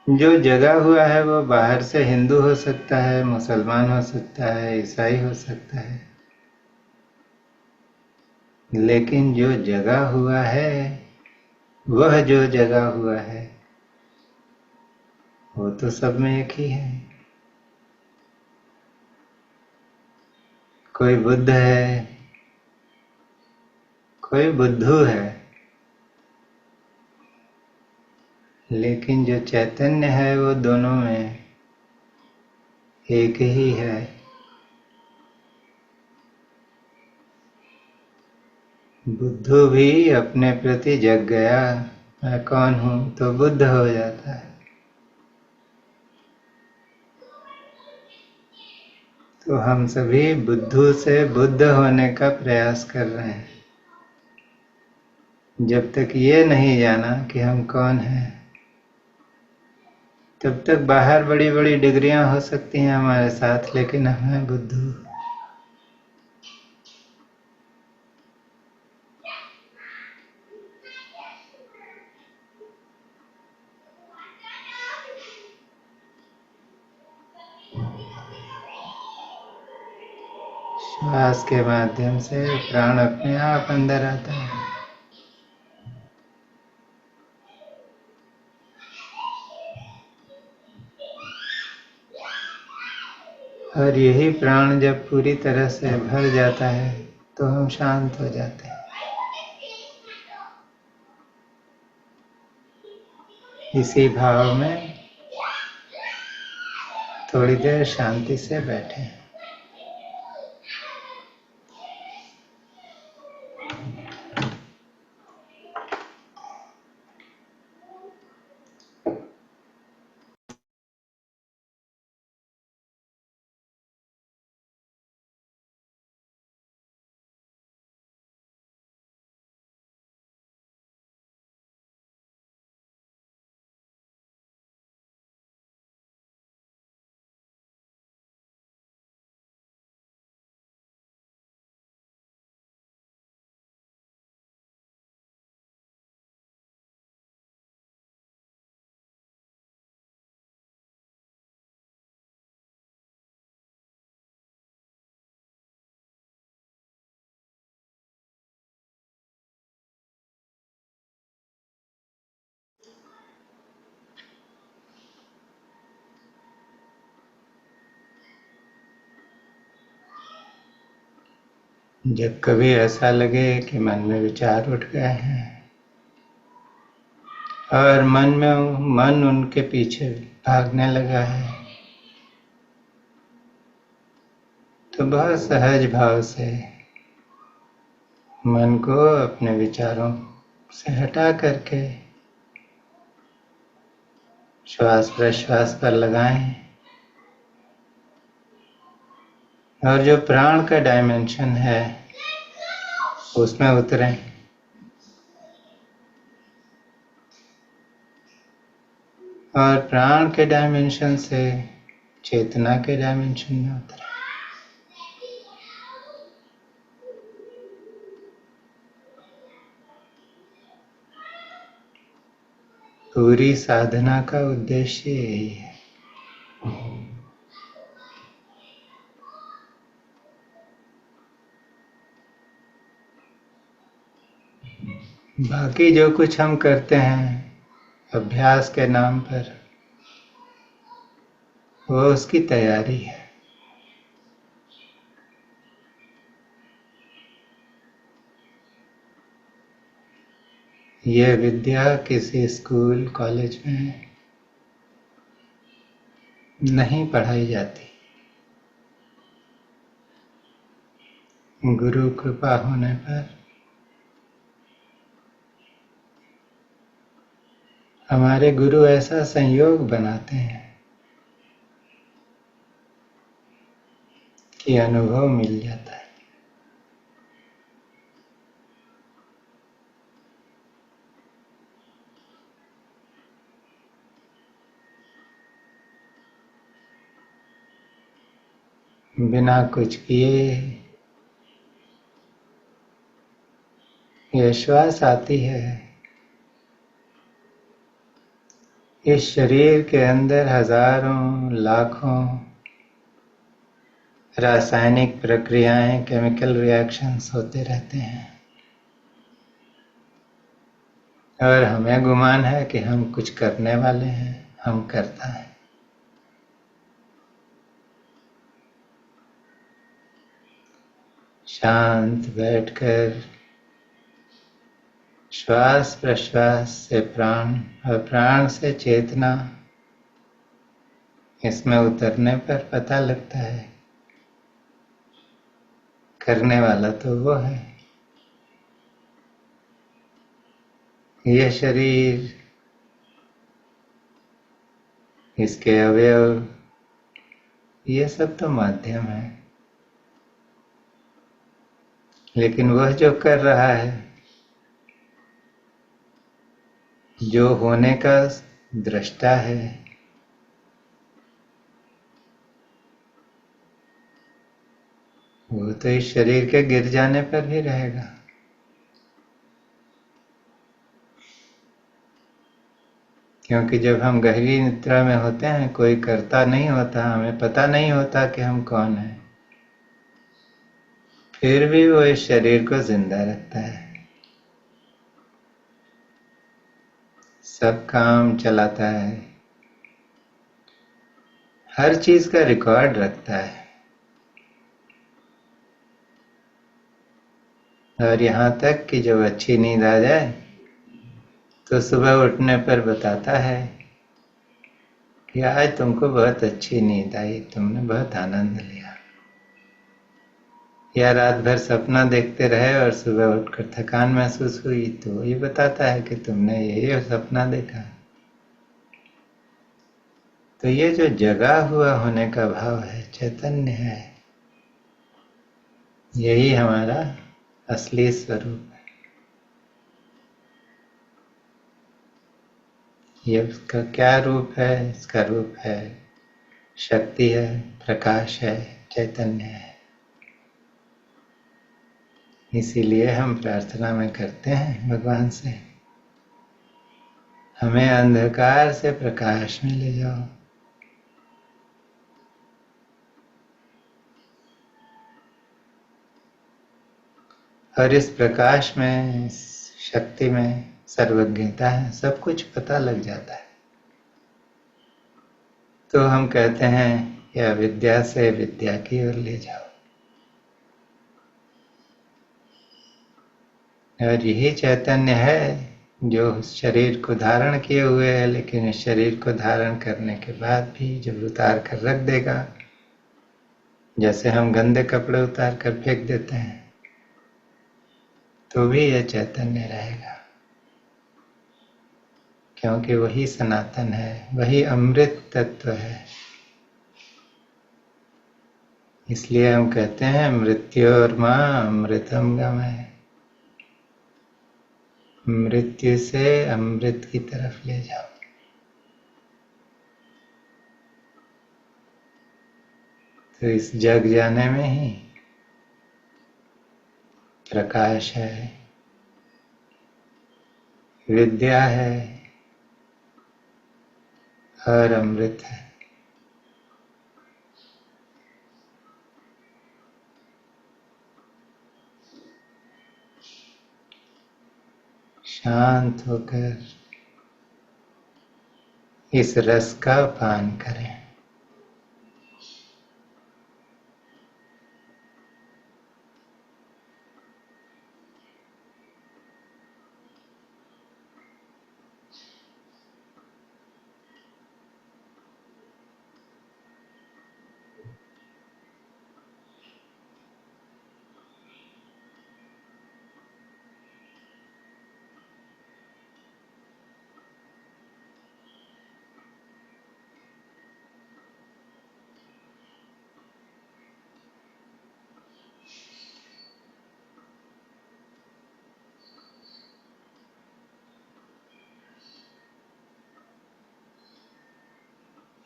जो जगा हुआ है वो बाहर से हिंदू हो सकता है, मुसलमान हो सकता है, ईसाई हो सकता है, लेकिन जो जगा हुआ है, वह जो जगा हुआ है वो तो सब में एक ही है। कोई बुद्ध है, कोई बुद्धू है, लेकिन जो चैतन्य है वो दोनों में एक ही है। बुद्धू भी अपने प्रति जग गया, मैं कौन हूं, तो बुद्ध हो जाता है। तो हम सभी बुद्धू से बुद्ध होने का प्रयास कर रहे हैं। जब तक ये नहीं जाना कि हम कौन हैं, तब तक बाहर बड़ी बड़ी डिग्रियां हो सकती हैं हमारे साथ, लेकिन हम हैं बुद्धू। श्वास के माध्यम से प्राण अपने आप अंदर आता है। और यही प्राण जब पूरी तरह से भर जाता है तो हम शांत हो जाते हैं। इसी भाव में थोड़ी देर शांति से बैठे। जब कभी ऐसा लगे कि मन में विचार उठ गए हैं और मन उनके पीछे भागने लगा है, तो बहुत सहज भाव से मन को अपने विचारों से हटा करके श्वास प्रश्वास पर लगाएं और जो प्राण का डायमेंशन है उसमें उतरें। और प्राण के डायमेंशन से चेतना के डायमेंशन में उतरें। पूरी साधना का उद्देश्य यही है। बाकी जो कुछ हम करते हैं अभ्यास के नाम पर, वो उसकी तैयारी है। ये विद्या किसी स्कूल कॉलेज में नहीं पढ़ाई जाती। गुरु कृपा होने पर हमारे गुरु ऐसा संयोग बनाते हैं कि अनुभव मिल जाता है। बिना कुछ किए ये श्वास आती है। इस शरीर के अंदर हजारों लाखों रासायनिक प्रक्रियाएं, केमिकल रिएक्शंस होते रहते हैं और हमें गुमान है कि हम कुछ करने वाले हैं, हम करता है। शांत बैठकर श्वास प्रश्वास से प्राण और प्राण से चेतना, इसमें उतरने पर पता लगता है करने वाला तो वो है। यह शरीर, इसके अवयव, ये सब तो माध्यम है, लेकिन वह जो कर रहा है, जो होने का दृष्टा है, वो तो इस शरीर के गिर जाने पर भी रहेगा। क्योंकि जब हम गहरी निद्रा में होते हैं कोई करता नहीं होता, हमें पता नहीं होता कि हम कौन हैं, फिर भी वो इस शरीर को जिंदा रखता है, सब काम चलाता है, हर चीज का रिकॉर्ड रखता है। और यहाँ तक कि जब अच्छी नींद आ जाए तो सुबह उठने पर बताता है कि आज तुमको बहुत अच्छी नींद आई, तुमने बहुत आनंद लिया। या रात भर सपना देखते रहे और सुबह उठकर थकान महसूस हुई तो ये बताता है कि तुमने यही सपना देखा। तो ये जो जगा हुआ होने का भाव है, चैतन्य है, यही हमारा असली स्वरूप है। ये उसका क्या रूप है? इसका रूप है शक्ति है, प्रकाश है, चैतन्य है। इसीलिए हम प्रार्थना में करते हैं भगवान से, हमें अंधकार से प्रकाश में ले जाओ। और इस प्रकाश में, इस शक्ति में सर्वज्ञता है, सब कुछ पता लग जाता है। तो हम कहते हैं कि अविद्या से विद्या की ओर ले जाओ। और यही चैतन्य है जो शरीर को धारण किए हुए है, लेकिन इस शरीर को धारण करने के बाद भी जब उतार कर रख देगा, जैसे हम गंदे कपड़े उतार कर फेंक देते हैं, तो भी यह चैतन्य रहेगा, क्योंकि वही सनातन है, वही अमृत तत्व है। इसलिए हम कहते हैं मृत्योर्मा अमृतम गमय, मृत्यु से अमृत की तरफ ले जाओ। तो इस जग जाने में ही प्रकाश है, विद्या है और अमृत है। शांत होकर इस रस का पान करें।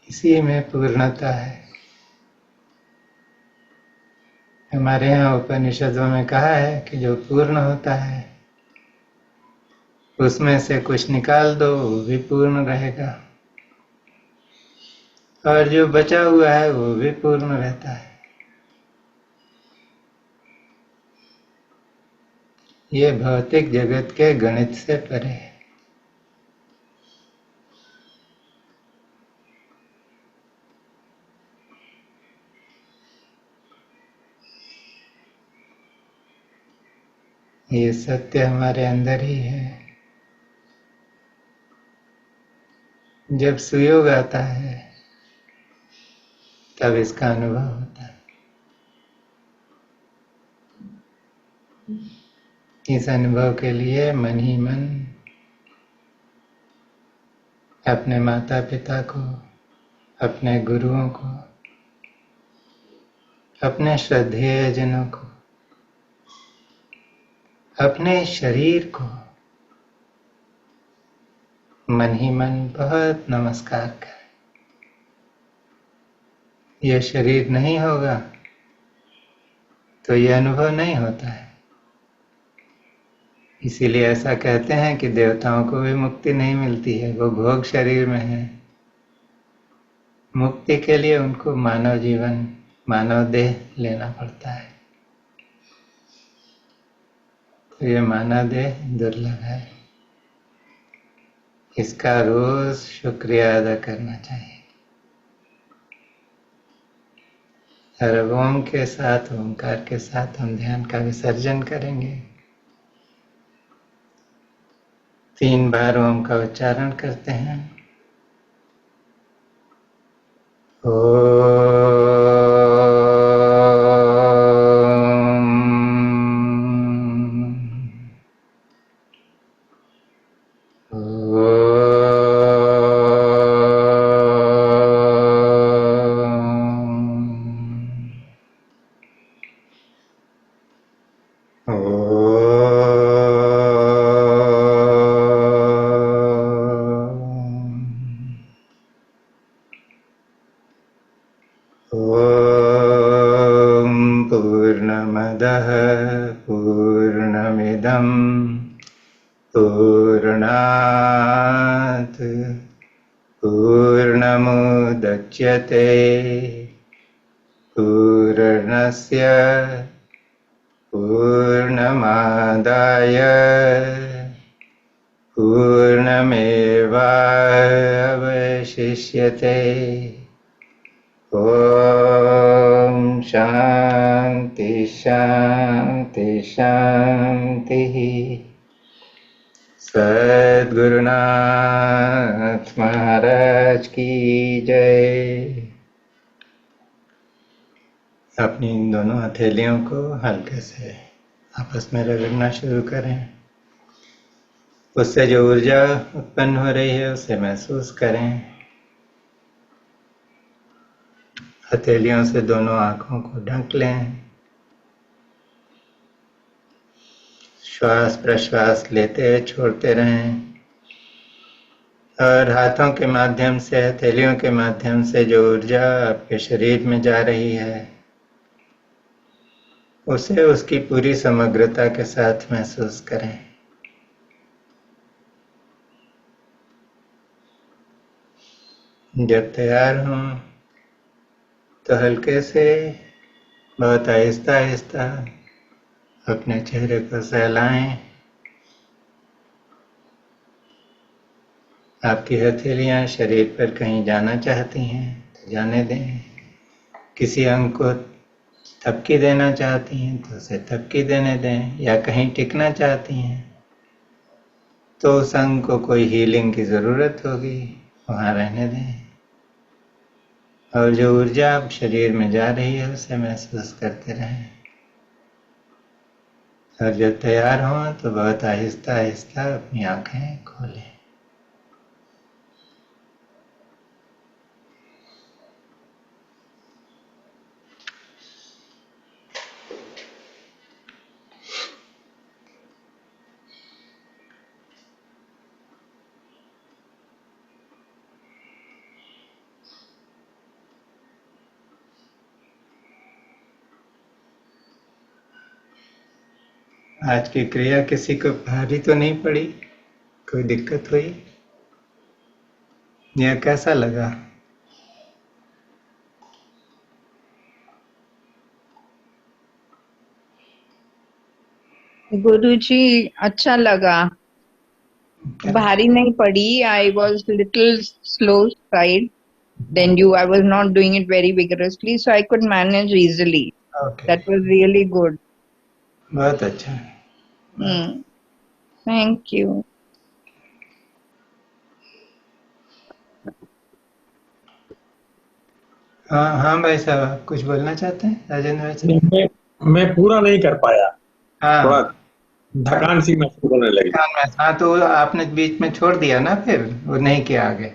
इसी में पूर्णता है। हमारे यहाँ उपनिषदों में कहा है कि जो पूर्ण होता है उसमें से कुछ निकाल दो, वो भी पूर्ण रहेगा, और जो बचा हुआ है वो भी पूर्ण रहता है। ये भौतिक जगत के गणित से परे है। ये सत्य हमारे अंदर ही है। जब सुयोग आता है तब इसका अनुभव होता है। इस अनुभव के लिए मन ही मन अपने माता पिता को, अपने गुरुओं को, अपने श्रद्धेय जनों को, अपने शरीर को मन ही मन बहुत नमस्कार करें। यह शरीर नहीं होगा तो यह अनुभव नहीं होता है। इसीलिए ऐसा कहते हैं कि देवताओं को भी मुक्ति नहीं मिलती है, वो भोग शरीर में है। मुक्ति के लिए उनको मानव जीवन, मानव देह लेना पड़ता है। तो ये मानव देह दुर्लभ है, इसका रोज शुक्रिया अदा करना चाहिए। हर ओम के साथ, ओंकार के साथ हम ध्यान का विसर्जन करेंगे। 3 बार ओम का उच्चारण करते हैं। पूर्णमदः पूर्णमिदं पूर्णात् पूर्णमुदच्यते पूर्णस्य पूर्णमादाय पूर्णमेवावशिष्यते। ॐ शान्ति शान्ति शान्तिः। सद्गुरुनाथ महाराज की जय। अपनी इन दोनों हथेलियों को हल्के से आपस में रगड़ना शुरू करें। उससे जो ऊर्जा उत्पन्न हो रही है उसे महसूस करें। हथेलियों से दोनों आंखों को ढक लें। श्वास प्रश्वास लेते छोड़ते रहें और हाथों के माध्यम से, हथेलियों के माध्यम से जो ऊर्जा आपके शरीर में जा रही है उसे उसकी पूरी समग्रता के साथ महसूस करें। जब तैयार हों तो हल्के से, बहुत आहिस्ता आहिस्ता अपने चेहरे को सहलाएं। आपकी हथेलियां शरीर पर कहीं जाना चाहती हैं तो जाने दें। किसी अंग को थपकी देना चाहती हैं तो उसे थपकी देने दें, या कहीं टिकना चाहती हैं तो उस अंग को कोई हीलिंग की ज़रूरत होगी, वहाँ रहने दें। और जो ऊर्जा अब शरीर में जा रही है उसे महसूस करते रहें। और जब तैयार हों तो बहुत आहिस्ता आहिस्ता अपनी आंखें खोलें। आज की क्रिया किसी को भारी तो नहीं पड़ी? कोई दिक्कत हुई या कैसा लगा? गुरुजी अच्छा लगा, भारी नहीं पड़ी. I was little slow side than you. I was not doing it very vigorously, so I could manage easily. Okay, That was really good. बहुत अच्छा। Thank you. हाँ हाँ भाई साहब, आप कुछ बोलना चाहते हैं? राजेंद्र भाई साहब। मैं पूरा नहीं कर पाया, थोड़ा हाँ, थकान सी महसूस होने लगी। हाँ तो आपने बीच में छोड़ दिया ना, फिर वो नहीं किया आगे।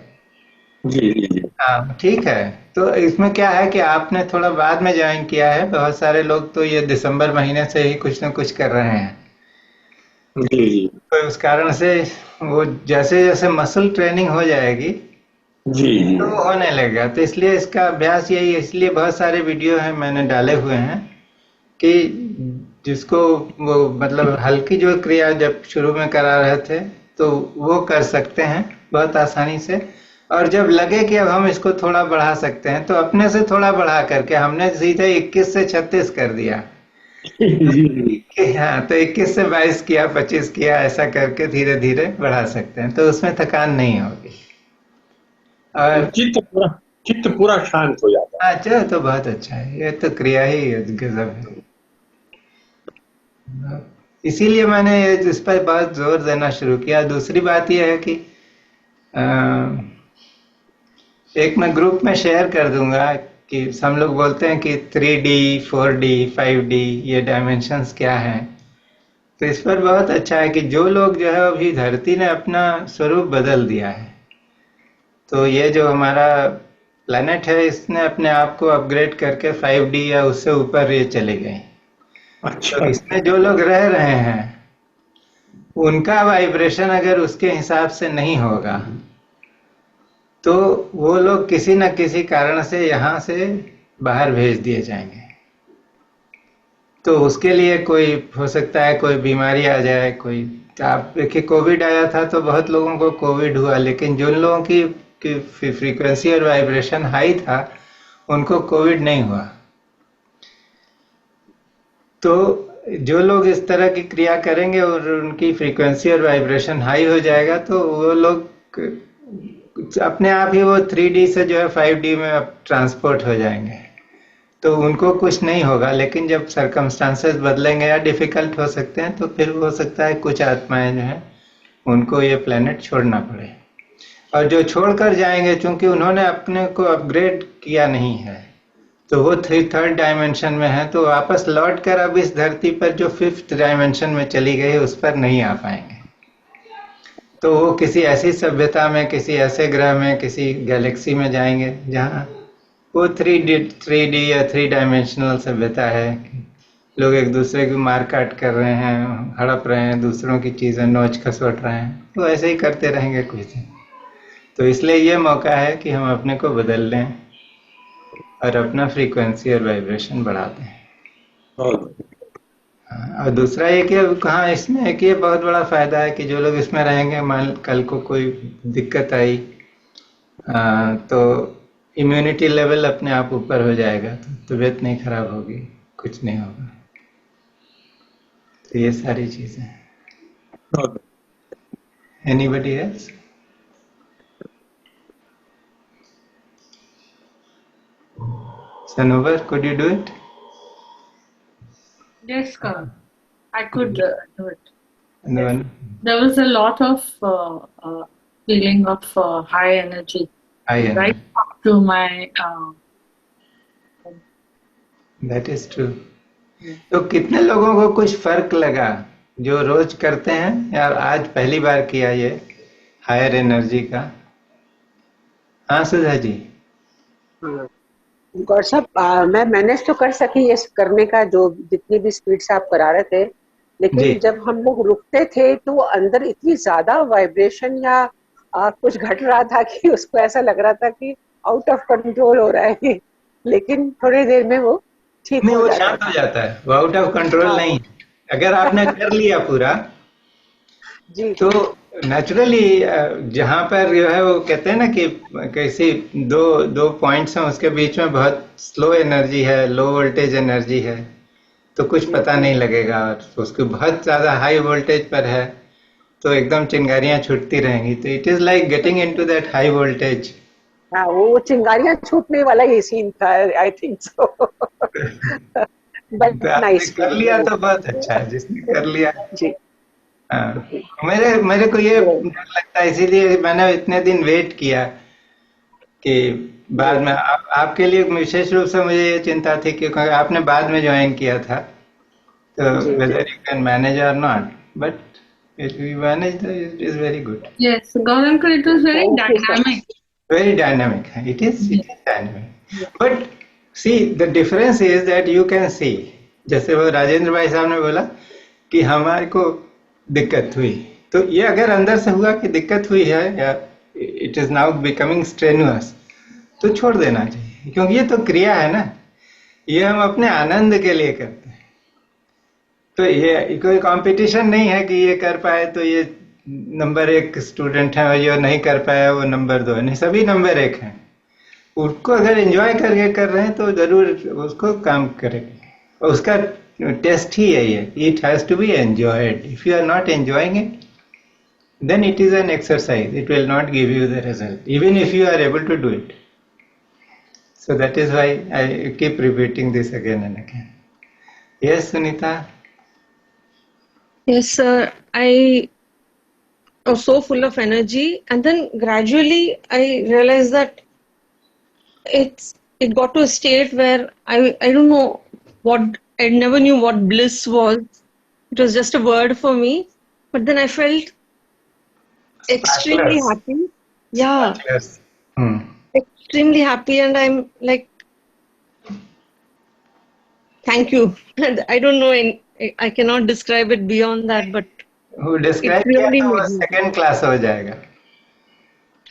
जी जी जी हाँ ठीक है। तो इसमें क्या है कि आपने थोड़ा बाद में ज्वाइन किया है। बहुत सारे लोग तो ये दिसंबर महीने से ही कुछ ना कुछ कर रहे हैं, जी जी तो उस कारण से वो जैसे जैसे मसल ट्रेनिंग हो जाएगी जी जी तो वो होने लगेगा। तो इसलिए इसका अभ्यास यही है। इसलिए बहुत सारे वीडियो हैं मैंने डाले हुए हैं कि जिसको वो मतलब हल्की जो क्रिया जब शुरू में करा रहे थे तो वो कर सकते हैं बहुत आसानी से। और जब लगे कि अब हम इसको थोड़ा बढ़ा सकते हैं तो अपने से थोड़ा बढ़ा करके हमने सीधे 21 से 36 कर दिया जी कि हाँ, तो 21 से 22 किया, 25 किया, ऐसा करके धीरे धीरे बढ़ा सकते हैं। तो उसमें थकान नहीं होगी। और चित्त पूरा शांत हो जाता अच्छा, तो बहुत अच्छा है। ये तो क्रिया ही गजब है। इसीलिए मैंने इस पर बहुत जोर देना शुरू किया। दूसरी बात यह है कि अ, एक मैं ग्रुप में शेयर कर दूंगा कि हम लोग बोलते हैं कि 3D 4D 5D ये डायमेंशंस क्या हैं। तो इस पर बहुत अच्छा है कि जो लोग जो है अभी धरती ने अपना स्वरूप बदल दिया है, तो ये जो हमारा प्लेनेट है इसने अपने आप को अपग्रेड करके 5D या उससे ऊपर ये चले गए। तो अच्छा। इसमें जो लोग रह रहे हैं उनका वाइब्रेशन अगर उसके हिसाब से नहीं होगा तो वो लोग किसी न किसी कारण से यहाँ से बाहर भेज दिए जाएंगे। तो उसके लिए कोई हो सकता है कोई बीमारी आ जाए, कोई आप देखिए कोविड आया था तो बहुत लोगों को कोविड हुआ, लेकिन जिन लोगों की फ्रीक्वेंसी और वाइब्रेशन हाई था उनको कोविड नहीं हुआ। तो जो लोग इस तरह की क्रिया करेंगे और उनकी फ्रीक्वेंसी और वाइब्रेशन हाई हो जाएगा तो वो लोग अपने आप ही वो 3D से जो है 5D में अब ट्रांसपोर्ट हो जाएंगे, तो उनको कुछ नहीं होगा। लेकिन जब सरकमस्टांसेस बदलेंगे या डिफिकल्ट हो सकते हैं तो फिर हो सकता है कुछ आत्माएं जो हैं उनको ये प्लेनेट छोड़ना पड़े। और जो छोड़कर जाएंगे चूंकि उन्होंने अपने को अपग्रेड किया नहीं है तो वो थर्ड डायमेंशन में है, तो वापस लौट कर अब इस धरती पर जो फिफ्थ डायमेंशन में चली गई उस पर नहीं आ पाएंगे। तो वो किसी ऐसी सभ्यता में, किसी ऐसे ग्रह में, किसी गैलेक्सी में जाएंगे जहाँ वो 3D या 3 डायमेंशनल सभ्यता है। लोग एक दूसरे की मार काट कर रहे हैं, हड़प रहे हैं, दूसरों की चीजें नोच खसोट रहे हैं, तो ऐसे ही करते रहेंगे कुछ दिन। तो इसलिए ये मौका है कि हम अपने को बदल लें और अपना फ्रीक्वेंसी और वाइब्रेशन बढ़ा दें। बहुत और दूसरा ये कि अब कहाँ इसमें है कि ये बहुत बड़ा फायदा है कि जो लोग इसमें रहेंगे, मान कल को कोई दिक्कत आई तो इम्यूनिटी लेवल अपने आप ऊपर हो जाएगा, तो तबीयत नहीं खराब होगी, कुछ नहीं होगा। तो ये सारी चीजें। बहुत anybody else? Sanovar, could you do it? Yes, I could do it. And the one There was a lot of feeling of high energy I am. right up to my. That is true. तो कितने लोगों को कुछ फर्क लगा जो रोज करते हैं यार, आज पहली बार किया ये हायर एनर्जी का? हाँ सुधा जी। गौर साहब, मैं मैनेज तो कर सकी ये करने का, जो जितनी भी स्पीड से आप करा रहे थे, लेकिन जी। जब हम लोग रुकते थे तो अंदर इतनी ज्यादा वाइब्रेशन या कुछ घट रहा था कि उसको ऐसा लग रहा था कि आउट ऑफ कंट्रोल हो रहा है। लेकिन थोड़ी देर में वो ठीक नहीं, हो वो जाता शांत हो जाता है, वो आउट ऑफ कंट्रोल हाँ। नहीं। अगर आपने कर लिया पूरा जी तो नेचुरली जहां पर जो है वो कहते हैं ना कि कैसी दो पॉइंट्स हैं, उसके बीच में बहुत स्लो एनर्जी है, लो वोल्टेज एनर्जी है, तो कुछ पता नहीं लगेगा। और उसको बहुत ज्यादा हाई वोल्टेज पर है तो एकदम चिंगारियां छूटती रहेंगी। तो it is like getting into that high voltage. हाँ, वो चिंगारियां छूटने वाला ही सीन था, आई थिंक सो। बट आपने नाइस कर लिया तो बहुत अच्छा है, जिसने कर लिया। जी। हाँ, मेरे को ये डर लगता है, इसीलिए मैंने इतने दिन वेट किया कि बाद में आपके लिए विशेष रूप से मुझे ये चिंता थी कि क्योंकि आपने बाद में ज्वाइन किया था, तो जी whether you can manage or not, but if you manage, it is very good. Yes, Gaurankar, it was very Thank you, sir. dynamic. Very dynamic. It is dynamic. But see, the difference is that you can see, जैसे वो राजेंद्र भाई साहब ने बोला कि हमारे को दिक्कत हुई, तो ये अगर अंदर से हुआ कि दिक्कत हुई है या it is now becoming strenuous, तो छोड़ देना चाहिए, क्योंकि ये तो क्रिया है ना, ये हम अपने आनंद के लिए करते हैं। तो ये कोई कंपटीशन नहीं है कि ये कर पाए तो ये नंबर 1 स्टूडेंट है और ये नहीं कर पाया वो नंबर 2 है, नहीं, सभी नंबर 1 हैं। उसको अगर एंजॉय करके कर रहे हैं तो जरूर उसको काम करेंगे, और उसका टेस्ट ही यही है, it has to be enjoyed. If you are not enjoying it then it is an exercise, it will not give you the result even if you are able to do it. So that is why I keep repeating this again and again. Yes, Sunita? Yes, sir. I was so full of energy, and then gradually I realized that it got to a state where I don't know what, I never knew what bliss was. It was just a word for me, but then I felt extremely Sparklers. happy. Yeah, Sparklers. Hmm. extremely happy, and I'm like, thank you. And I don't know, I cannot describe it beyond that, but वो it डिस्क्राइब किया really तो वो made me. सेकंड क्लास हो जाएगा.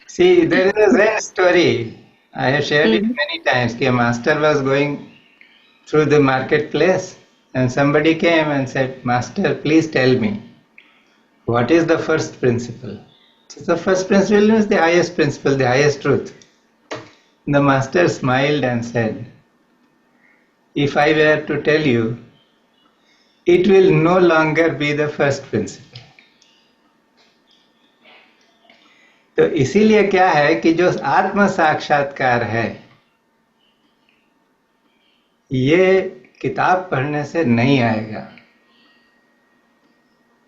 See, there is a Zen story. I have shared it Mhm. many times. कि a master was going through the marketplace and somebody came and said, Master, please tell me, what is the first principle? So the first principle is the highest principle, the highest truth. The master smiled and said, if I were to tell you, it will no longer be the first principle. तो इसीलिए क्या है कि जो आत्म साक्षात्कार है ये किताब पढ़ने से नहीं आएगा.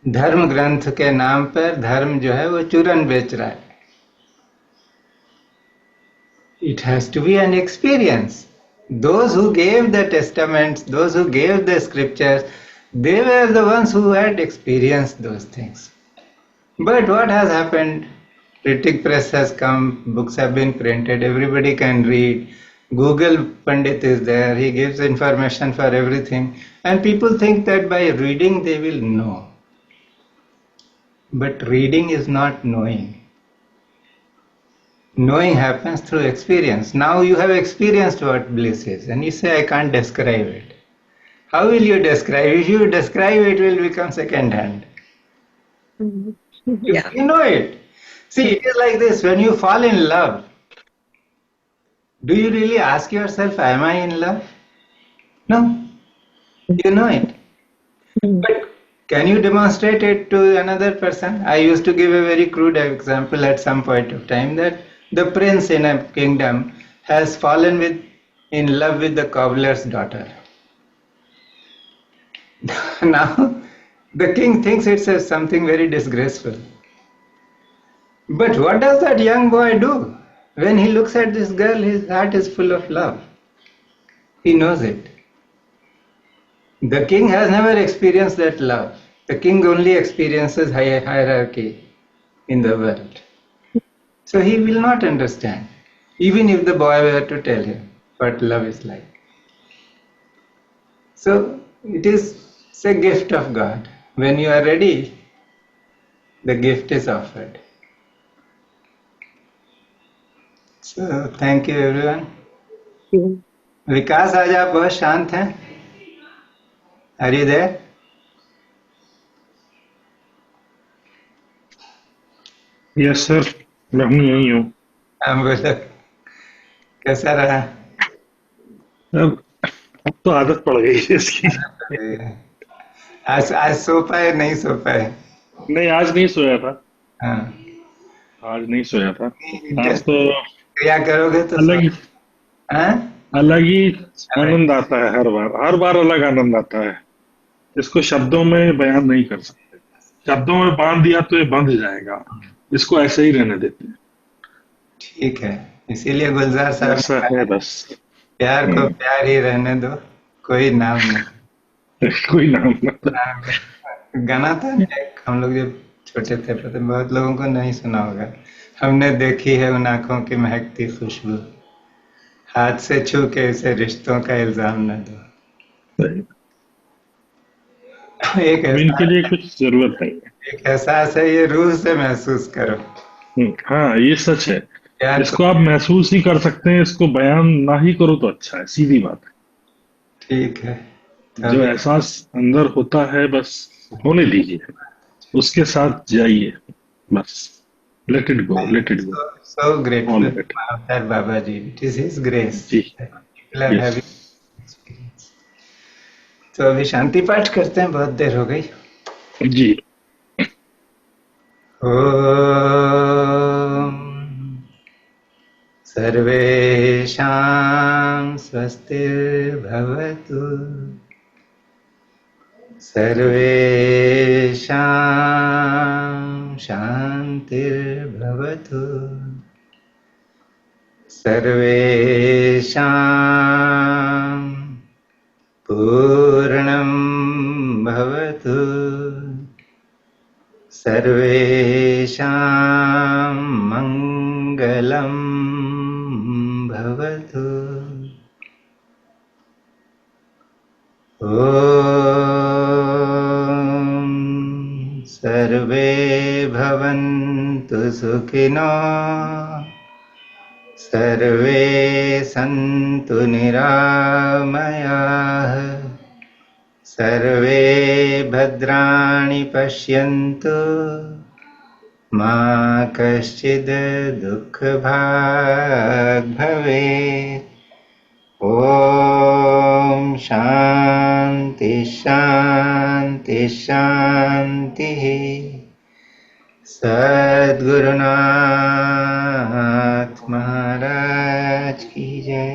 धर्म ग्रंथ के नाम पर धर्म जो है वो चूरन बेच रहा है. It has to be an experience. Those who gave the testaments, those who gave the scriptures, they were the ones who had experienced those things. But what has happened? Critic press has come, books have been printed, everybody can read. Google Pandit is there, he gives information for everything. And people think that by reading they will know. But reading is not knowing. Knowing happens through experience. Now you have experienced what bliss is, and you say, I can't describe it. How will you describe? If you describe it, will become second hand. Mhm. You, Yeah. you know it. See, it is like this when you fall in love, do you really ask yourself, am I in love? No, you know it. Mhm. But can you demonstrate it to another person? I used to give a very crude example at some point of time that the prince in a kingdom has fallen in love with the cobbler's daughter. Now, the king thinks it's something very disgraceful. But what does that young boy do? When he looks at this girl, his heart is full of love. He knows it. The king has never experienced that love. The king only experiences hierarchy in the world. So he will not understand, even if the boy were to tell him what love is like. So it is a gift of God. When you are ready, the gift is offered. So thank you everyone. विकास आज आप बहुत शांत हैं. Are you there? Yes sir, मैं हूँ, यही हूँ. हम बोले कैसा रहा? अब तो आदत पड़ गई है इसकी. आज सो पाए नहीं सो पाए? नहीं, आज नहीं सोया था. हाँ. आज नहीं सोया था. आज जैसे तो क्रिया करोगे तो सो. अलग ही हाँ? अलग ही आनंद आता है. हर बार अलग आनंद आता है. इसको शब्दों में बयान नहीं कर सकते. शब्दों में बांध दिया तो ये बंध जाएगा. इसको ऐसे ही रहने देते हैं. ठीक है. इसीलिए गुलजार साहब ऐसा ने है कहा, बस. प्यार को प्यार ही रहने दो, कोई नाम नहीं. कोई नाम ना. गाना था ना एक, हम लोग जब छोटे थे, पता बहुत लोगों को नहीं सुना होगा. हमने देखी है उन आंखों की महकती खुशबू, हाथ से छू के इसे रिश्तों का इल्जाम न दो. एक अब इनके लिए कुछ जरूरत नहीं है. एक एहसास है, ये रूह से महसूस करो. हाँ, ये सच है. प्यार को. इसको आप महसूस ही कर सकते हैं. इसको बयान ना ही करो तो अच्छा है. सीधी बात है. ठीक है. जो एहसास अंदर होता है बस होने दीजिए. उसके साथ जाइए बस. Let it go, let it go. So grateful All of it. to Mahavtar Baba ji. It is his grace ji. that people are Yes. having experience. तो अभी शांति पाठ करते हैं, बहुत देर हो गई. जी. ओम सर्वेषां स्वस्तिर्भवतु, सर्वेषां शान्तिर्भवतु सर्वेषां पूर्णं भवतु सर्वेषां मङ्गलं भवतु ॐ सर्वे भवन्तु सुखिनो सर्वे सन्तु निरामयाः सर्वे भद्राणि पश्यन्तु मा कश्चित् दुःखभाग् भवेत् ॐ शान्ति शान्ति शान्तिः सद्गुरुनाथ महाराज की जय।